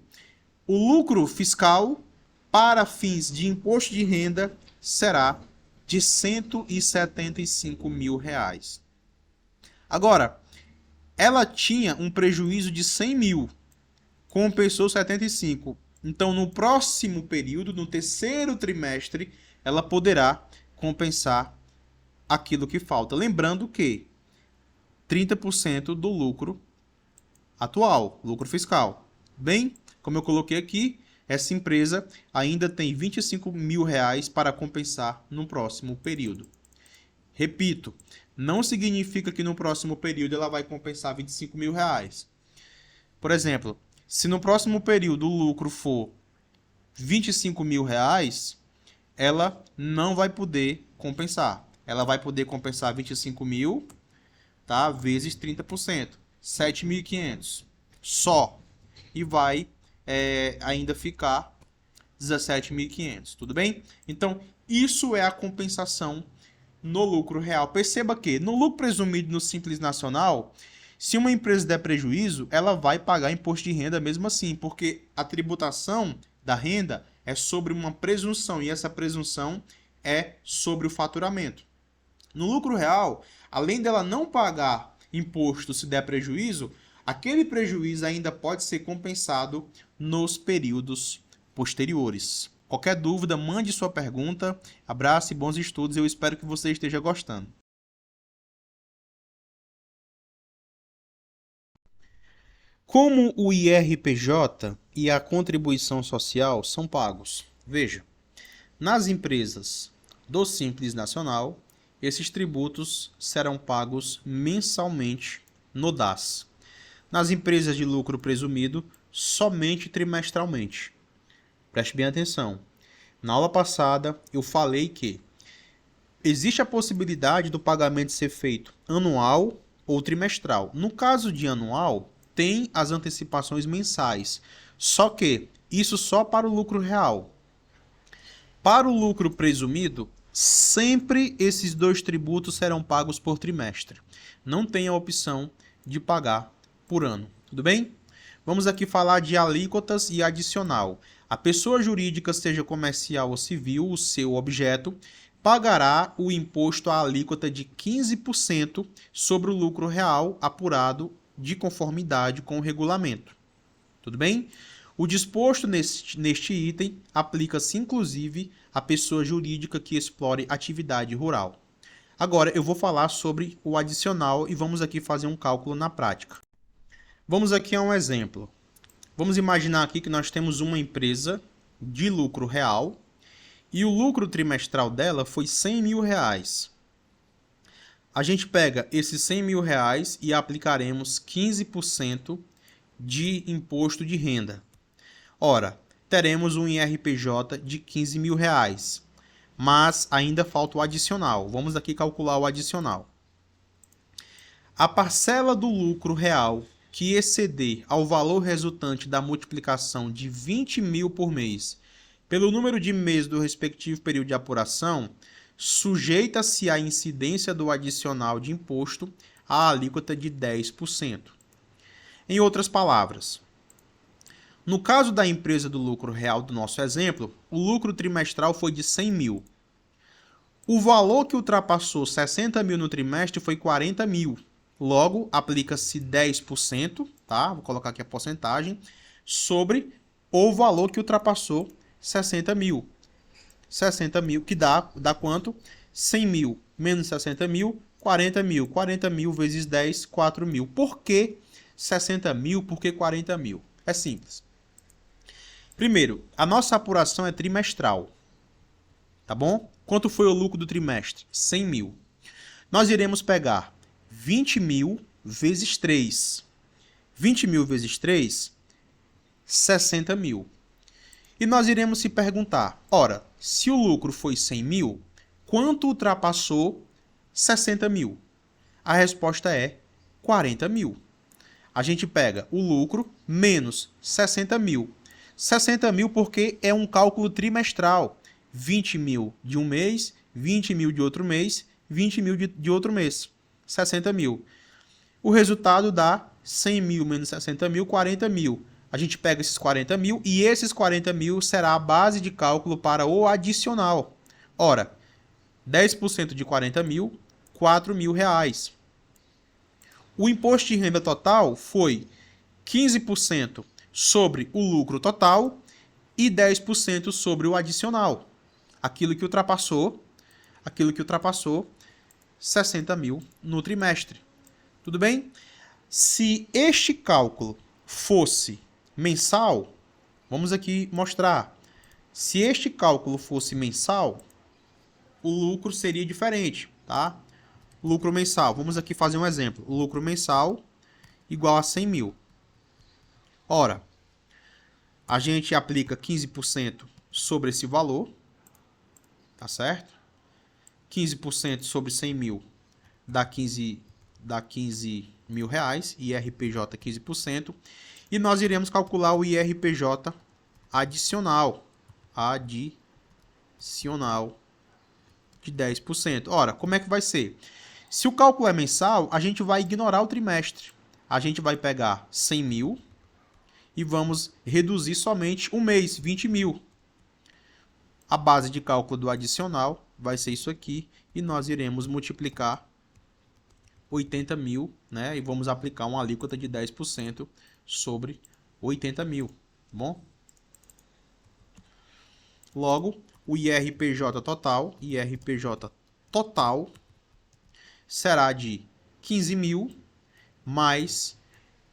Speaker 1: O lucro fiscal para fins de imposto de renda será de R$ 175 mil. Agora, ela tinha um prejuízo de 100 mil, compensou 75. Então, no próximo período, no terceiro trimestre, ela poderá compensar aquilo que falta. Lembrando que 30% do lucro atual, lucro fiscal. Bem, como eu coloquei aqui, essa empresa ainda tem R$ 25 mil para compensar no próximo período. Repito, não significa que no próximo período ela vai compensar R$ 25 mil. Por exemplo, se no próximo período o lucro for R$ 25 mil, ela não vai poder compensar. Ela vai poder compensar 25 mil, tá? Vezes 30%. 7.500 só. E vai ainda ficar 17.500. Tudo bem? Então, isso é a compensação no lucro real. Perceba que no lucro presumido no Simples Nacional, se uma empresa der prejuízo, ela vai pagar imposto de renda mesmo assim, porque a tributação da renda é sobre uma presunção e essa presunção é sobre o faturamento. No lucro real, além dela não pagar imposto se der prejuízo, aquele prejuízo ainda pode ser compensado nos períodos posteriores. Qualquer dúvida, mande sua pergunta. Abraço e bons estudos. Eu espero que você esteja gostando. Como o IRPJ e a contribuição social são pagos? Veja, nas empresas do Simples Nacional, esses tributos serão pagos mensalmente no DAS. Nas empresas de lucro presumido, somente trimestralmente. Preste bem atenção. Na aula passada, eu falei que existe a possibilidade do pagamento ser feito anual ou trimestral. No caso de anual, tem as antecipações mensais. Só que isso só para o lucro real. Para o lucro presumido, sempre esses dois tributos serão pagos por trimestre. Não tem a opção de pagar por ano. Tudo bem? Vamos aqui falar de alíquotas e adicional. A pessoa jurídica, seja comercial ou civil, o seu objeto, pagará o imposto à alíquota de 15% sobre o lucro real apurado de conformidade com o regulamento. Tudo bem? O disposto neste item aplica-se inclusive à pessoa jurídica que explore atividade rural. Agora eu vou falar sobre o adicional e vamos aqui fazer um cálculo na prática. Vamos aqui a um exemplo. Vamos imaginar aqui que nós temos uma empresa de lucro real e o lucro trimestral dela foi 100 mil reais. A gente pega esses 100 mil reais e aplicaremos 15% de imposto de renda. Ora, teremos um IRPJ de 15 mil reais, mas ainda falta o adicional. Vamos aqui calcular o adicional. A parcela do lucro real que exceder ao valor resultante da multiplicação de 20 mil por mês pelo número de meses do respectivo período de apuração, sujeita-se à incidência do adicional de imposto à alíquota de 10%. Em outras palavras, no caso da empresa do lucro real do nosso exemplo, o lucro trimestral foi de 100 mil. O valor que ultrapassou 60 mil no trimestre foi 40 mil. Logo, aplica-se 10%, tá? Vou colocar aqui a porcentagem, sobre o valor que ultrapassou 60 mil. 60 mil, que dá quanto? 100 mil menos 60 mil, 40 mil. 40 mil vezes 10, 4 mil. Por que 60 mil? Por que 40 mil? É simples. Primeiro, a nossa apuração é trimestral. Tá bom? Quanto foi o lucro do trimestre? 100 mil. Nós iremos pegar 20 mil vezes 3. 20 mil vezes 3, 60 mil. E nós iremos se perguntar, ora, se o lucro foi 100 mil, quanto ultrapassou 60 mil? A resposta é 40 mil. A gente pega o lucro menos 60 mil. 60 mil porque é um cálculo trimestral. 20 mil de um mês, 20 mil de outro mês, 20 mil de outro mês. 60 mil. O resultado dá 100 mil menos 60 mil, 40 mil. A gente pega esses 40 mil e esses 40 mil será a base de cálculo para o adicional. Ora, 10% de 40 mil, 4 mil reais. O imposto de renda total foi 15% sobre o lucro total e 10% sobre o adicional. Aquilo que ultrapassou 60 mil no trimestre. Tudo bem? Se este cálculo fosse mensal, vamos aqui mostrar. Se este cálculo fosse mensal, o lucro seria diferente, tá? Lucro mensal, vamos aqui fazer um exemplo. O lucro mensal igual a 100 mil. Ora, a gente aplica 15% sobre esse valor, tá certo? 15% sobre 100 mil dá 15 mil reais, IRPJ 15%, e nós iremos calcular o IRPJ adicional. de 10%. Ora, como é que vai ser? Se o cálculo é mensal, a gente vai ignorar o trimestre. A gente vai pegar 100 mil e vamos reduzir somente um mês, 20 mil. A base de cálculo do adicional vai ser isso aqui e nós iremos multiplicar 80 mil, né? E vamos aplicar uma alíquota de 10% sobre 80 mil, tá bom? Logo, o IRPJ total será de 15 mil mais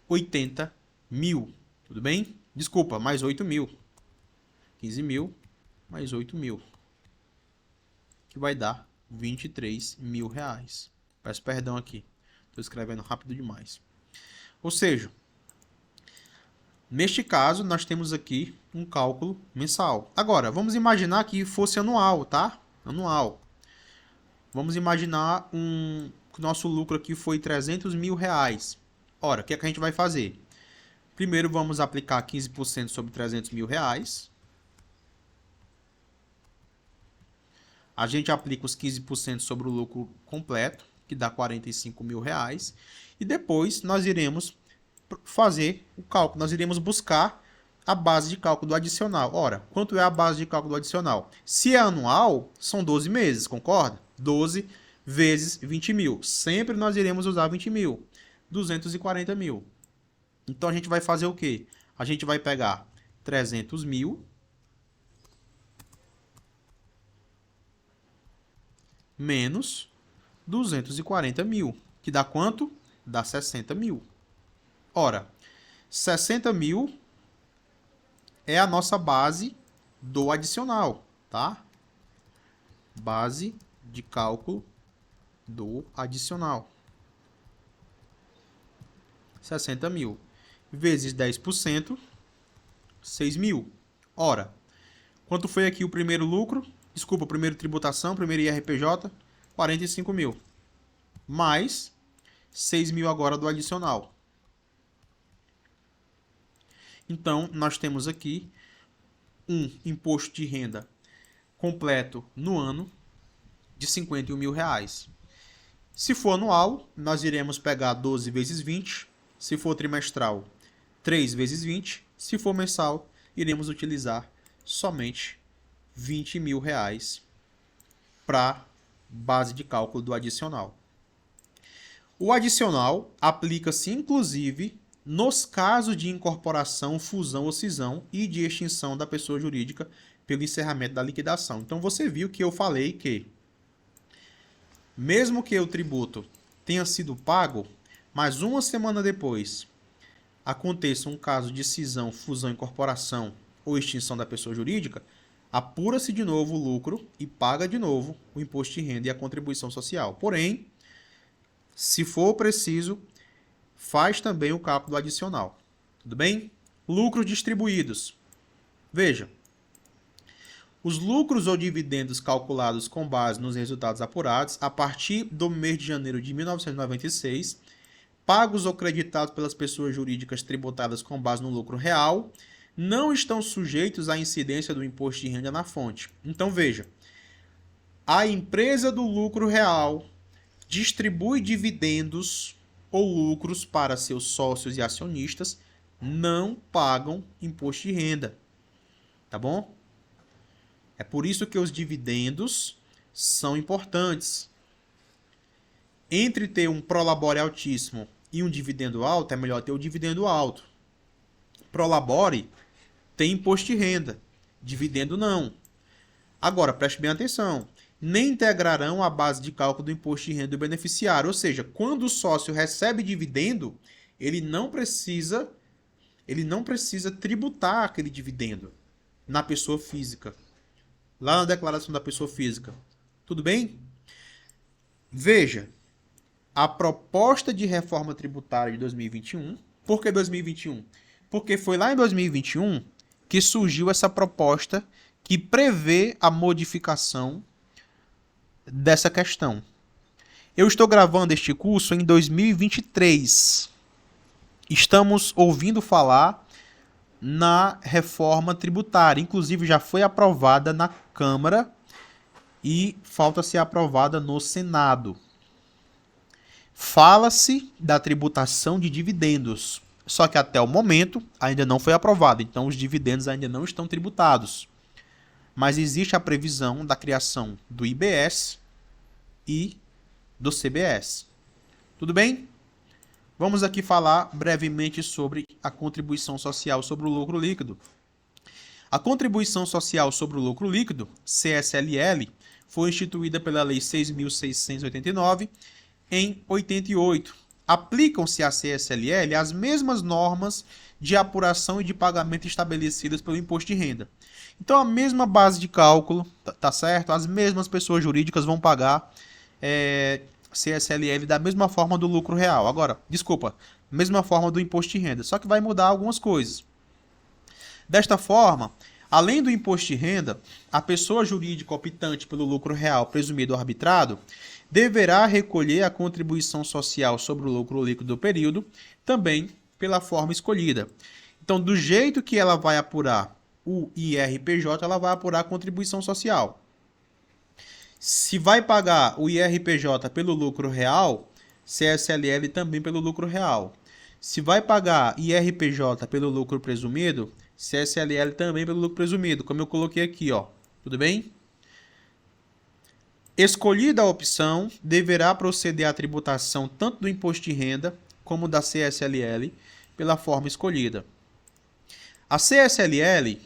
Speaker 1: 80 mil, tudo bem? Desculpa, mais 8 mil. 15 mil mais 8 mil, que vai dar 23 mil reais. Peço perdão aqui, estou escrevendo rápido demais. Ou seja, neste caso, nós temos aqui um cálculo mensal. Agora, vamos imaginar que fosse anual, tá? Anual. Vamos imaginar que o nosso lucro aqui foi 300 mil reais. Ora, o que é que a gente vai fazer? Primeiro, vamos aplicar 15% sobre 300 mil reais. A gente aplica os 15% sobre o lucro completo, que dá 45 mil reais. E depois, nós iremos fazer o cálculo. Nós iremos buscar a base de cálculo do adicional. Ora, quanto é a base de cálculo do adicional? Se é anual, são 12 meses, concorda? 12 vezes 20 mil. Sempre nós iremos usar 20 mil. 240 mil. Então, a gente vai fazer o quê? A gente vai pegar 300 mil menos 240 mil, que dá quanto? Dá 60 mil. Ora, 60 mil é a nossa base do adicional, tá? Base de cálculo do adicional. 60 mil vezes 10%, 6 mil. Ora, quanto foi aqui o primeiro lucro? Desculpa, primeiro tributação, primeiro IRPJ, 45 mil. Mais 6 mil agora do adicional. Então, nós temos aqui um imposto de renda completo no ano de 51 mil reais. Se for anual, nós iremos pegar 12 vezes 20. Se for trimestral, 3 vezes 20. Se for mensal, iremos utilizar somente 20 mil reais para base de cálculo do adicional. O adicional aplica-se inclusive nos casos de incorporação, fusão ou cisão e de extinção da pessoa jurídica pelo encerramento da liquidação. Então você viu que eu falei que mesmo que o tributo tenha sido pago, mas uma semana depois aconteça um caso de cisão, fusão, incorporação ou extinção da pessoa jurídica, apura-se de novo o lucro e paga de novo o imposto de renda e a contribuição social. Porém, se for preciso, faz também o cálculo adicional. Tudo bem? Lucros distribuídos. Veja, os lucros ou dividendos calculados com base nos resultados apurados a partir do mês de janeiro de 1996, pagos ou creditados pelas pessoas jurídicas tributadas com base no lucro real, não estão sujeitos à incidência do imposto de renda na fonte. Então, veja, a empresa do lucro real distribui dividendos ou lucros para seus sócios e acionistas, não pagam imposto de renda. Tá bom? É por isso que os dividendos são importantes. Entre ter um prolabore altíssimo e um dividendo alto, é melhor ter o dividendo alto. Prolabore tem imposto de renda, dividendo não. Agora, preste bem atenção, nem integrarão a base de cálculo do imposto de renda do beneficiário, ou seja, quando o sócio recebe dividendo, ele não precisa tributar aquele dividendo na pessoa física, lá na declaração da pessoa física. Tudo bem? Veja, a proposta de reforma tributária de 2021, por que 2021? Porque foi lá em 2021 que surgiu essa proposta que prevê a modificação dessa questão. Eu estou gravando este curso em 2023. Estamos ouvindo falar na reforma tributária. Inclusive, já foi aprovada na Câmara e falta ser aprovada no Senado. Fala-se da tributação de dividendos, só que até o momento ainda não foi aprovada, então os dividendos ainda não estão tributados. Mas existe a previsão da criação do IBS e do CBS. Tudo bem? Vamos aqui falar brevemente sobre a contribuição social sobre o lucro líquido. A contribuição social sobre o lucro líquido, CSLL, foi instituída pela Lei 6.689 em 88. Aplicam-se à CSLL as mesmas normas de apuração e de pagamento estabelecidas pelo imposto de renda. Então, a mesma base de cálculo, tá certo? As mesmas pessoas jurídicas vão pagar CSLL da mesma forma do lucro real. Agora, desculpa, mesma forma do imposto de renda, só que vai mudar algumas coisas. Desta forma, além do imposto de renda, a pessoa jurídica optante pelo lucro real presumido ou arbitrado deverá recolher a contribuição social sobre o lucro líquido do período, também pela forma escolhida. Então, do jeito que ela vai apurar o IRPJ, ela vai apurar a contribuição social. Se vai pagar o IRPJ pelo lucro real, CSLL também pelo lucro real. Se vai pagar IRPJ pelo lucro presumido, CSLL também pelo lucro presumido, como eu coloquei aqui, ó. Tudo bem? Escolhida a opção, deverá proceder à tributação tanto do imposto de renda como da CSLL pela forma escolhida. A CSLL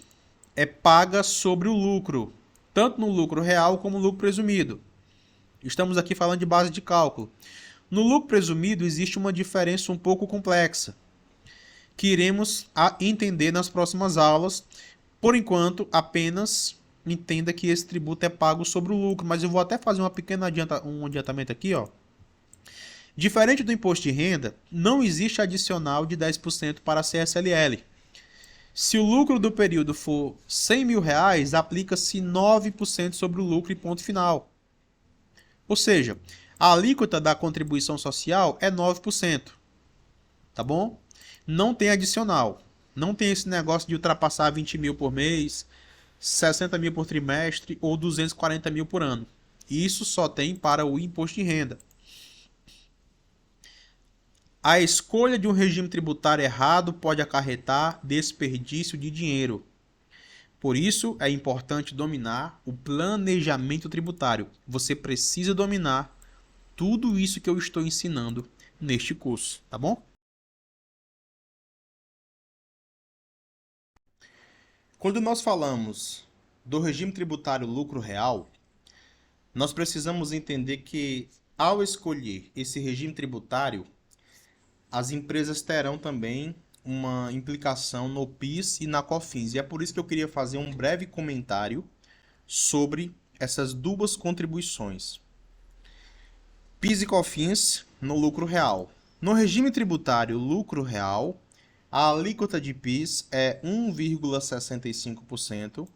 Speaker 1: é paga sobre o lucro, tanto no lucro real como no lucro presumido. Estamos aqui falando de base de cálculo. No lucro presumido existe uma diferença um pouco complexa, que iremos entender nas próximas aulas. Por enquanto, apenas entenda que esse tributo é pago sobre o lucro, mas eu vou até fazer um adiantamento aqui, ó. Diferente do imposto de renda, não existe adicional de 10% para a CSLL. Se o lucro do período for R$100 mil, aplica-se 9% sobre o lucro e ponto final. Ou seja, a alíquota da contribuição social é 9%. Tá bom? Não tem adicional. Não tem esse negócio de ultrapassar 20 mil por mês, 60 mil por trimestre ou 240 mil por ano. Isso só tem para o imposto de renda. A escolha de um regime tributário errado pode acarretar desperdício de dinheiro. Por isso, é importante dominar o planejamento tributário. Você precisa dominar tudo isso que eu estou ensinando neste curso, tá bom? Quando nós falamos do regime tributário lucro real, nós precisamos entender que, ao escolher esse regime tributário, as empresas terão também uma implicação no PIS e na COFINS. E é por isso que eu queria fazer um breve comentário sobre essas duas contribuições. PIS e COFINS no lucro real. No regime tributário lucro real, a alíquota de PIS é 1,65%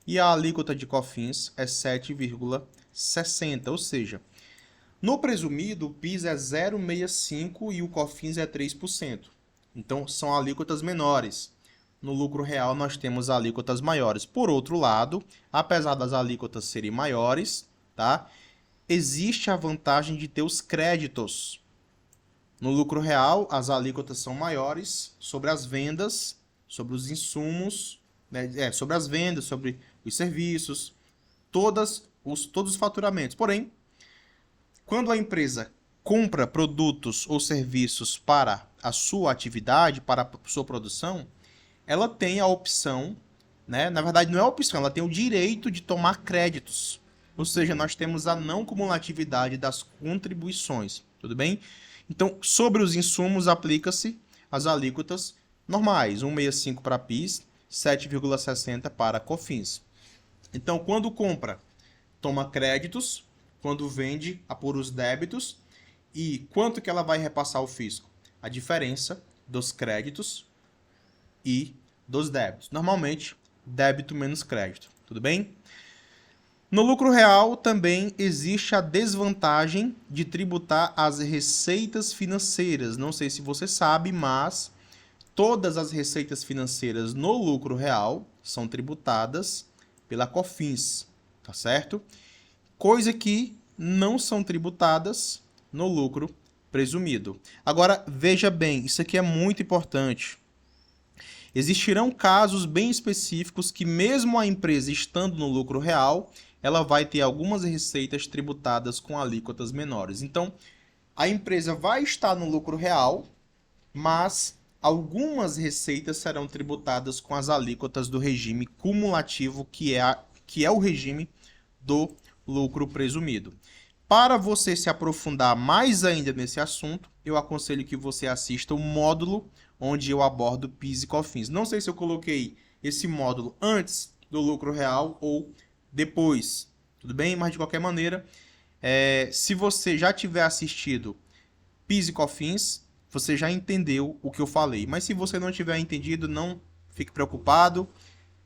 Speaker 1: e a alíquota de COFINS é 7,60%, ou seja, no presumido, o PIS é 0,65% e o COFINS é 3%. Então, são alíquotas menores. No lucro real, nós temos alíquotas maiores. Por outro lado, apesar das alíquotas serem maiores, tá? Existe a vantagem de ter os créditos. No lucro real, as alíquotas são maiores sobre as vendas, sobre os insumos, né? Sobre as vendas, sobre os serviços, todos os faturamentos. Porém, quando a empresa compra produtos ou serviços para a sua atividade, para a sua produção, ela tem a opção, né? Na verdade, não é a opção, ela tem o direito de tomar créditos. Ou seja, nós temos a não cumulatividade das contribuições, tudo bem? Então, sobre os insumos, aplica-se as alíquotas normais, 1,65% para PIS, 7,60% para COFINS. Então, quando compra, toma créditos, quando vende, apura os débitos. E quanto que ela vai repassar ao fisco? A diferença dos créditos e dos débitos. Normalmente, débito menos crédito. Tudo bem? No lucro real, também existe a desvantagem de tributar as receitas financeiras. Não sei se você sabe, mas todas as receitas financeiras no lucro real são tributadas pela COFINS, tá certo? coisa que não são tributadas no lucro presumido. Agora, veja bem, isso aqui é muito importante. Existirão casos bem específicos que, mesmo a empresa estando no lucro real, ela vai ter algumas receitas tributadas com alíquotas menores. Então, a empresa vai estar no lucro real, mas algumas receitas serão tributadas com as alíquotas do regime cumulativo, que é o regime do lucro presumido. Para você se aprofundar mais ainda nesse assunto, eu aconselho que você assista o módulo onde eu abordo PIS e COFINS. Não sei se eu coloquei esse módulo antes do lucro real ou depois, tudo bem? Mas de qualquer maneira, se você já tiver assistido PIS e COFINS, você já entendeu o que eu falei. Mas se você não tiver entendido, não fique preocupado.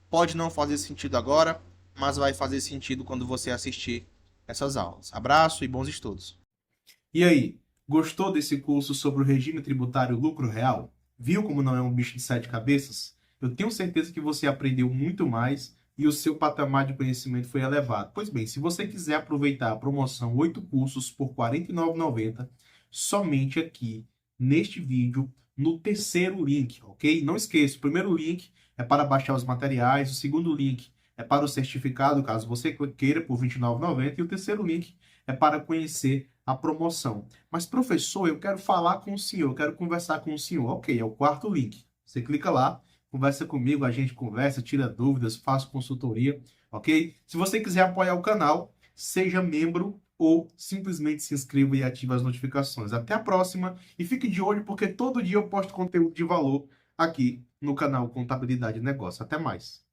Speaker 1: Pode não fazer sentido agora, mas vai fazer sentido quando você assistir essas aulas. Abraço e bons estudos. E aí, gostou desse curso sobre o regime tributário lucro real? Viu como não é um bicho de sete cabeças? Eu tenho certeza que você aprendeu muito mais e o seu patamar de conhecimento foi elevado. Pois bem, se você quiser aproveitar a promoção 8 cursos por R$ 49,90, somente aqui neste vídeo, no terceiro link, ok? Não esqueça, o primeiro link é para baixar os materiais, o segundo link é para o certificado, caso você queira, por R$ 29,90, e o terceiro link é para conhecer a promoção. Mas, professor, eu quero falar com o senhor, eu quero conversar com o senhor. Ok, é o quarto link. Você clica lá, conversa comigo, a gente conversa, tira dúvidas, faz consultoria, ok? Se você quiser apoiar o canal, seja membro ou simplesmente se inscreva e ative as notificações. Até a próxima e fique de olho porque todo dia eu posto conteúdo de valor aqui no canal Contabilidade e Negócio. Até mais.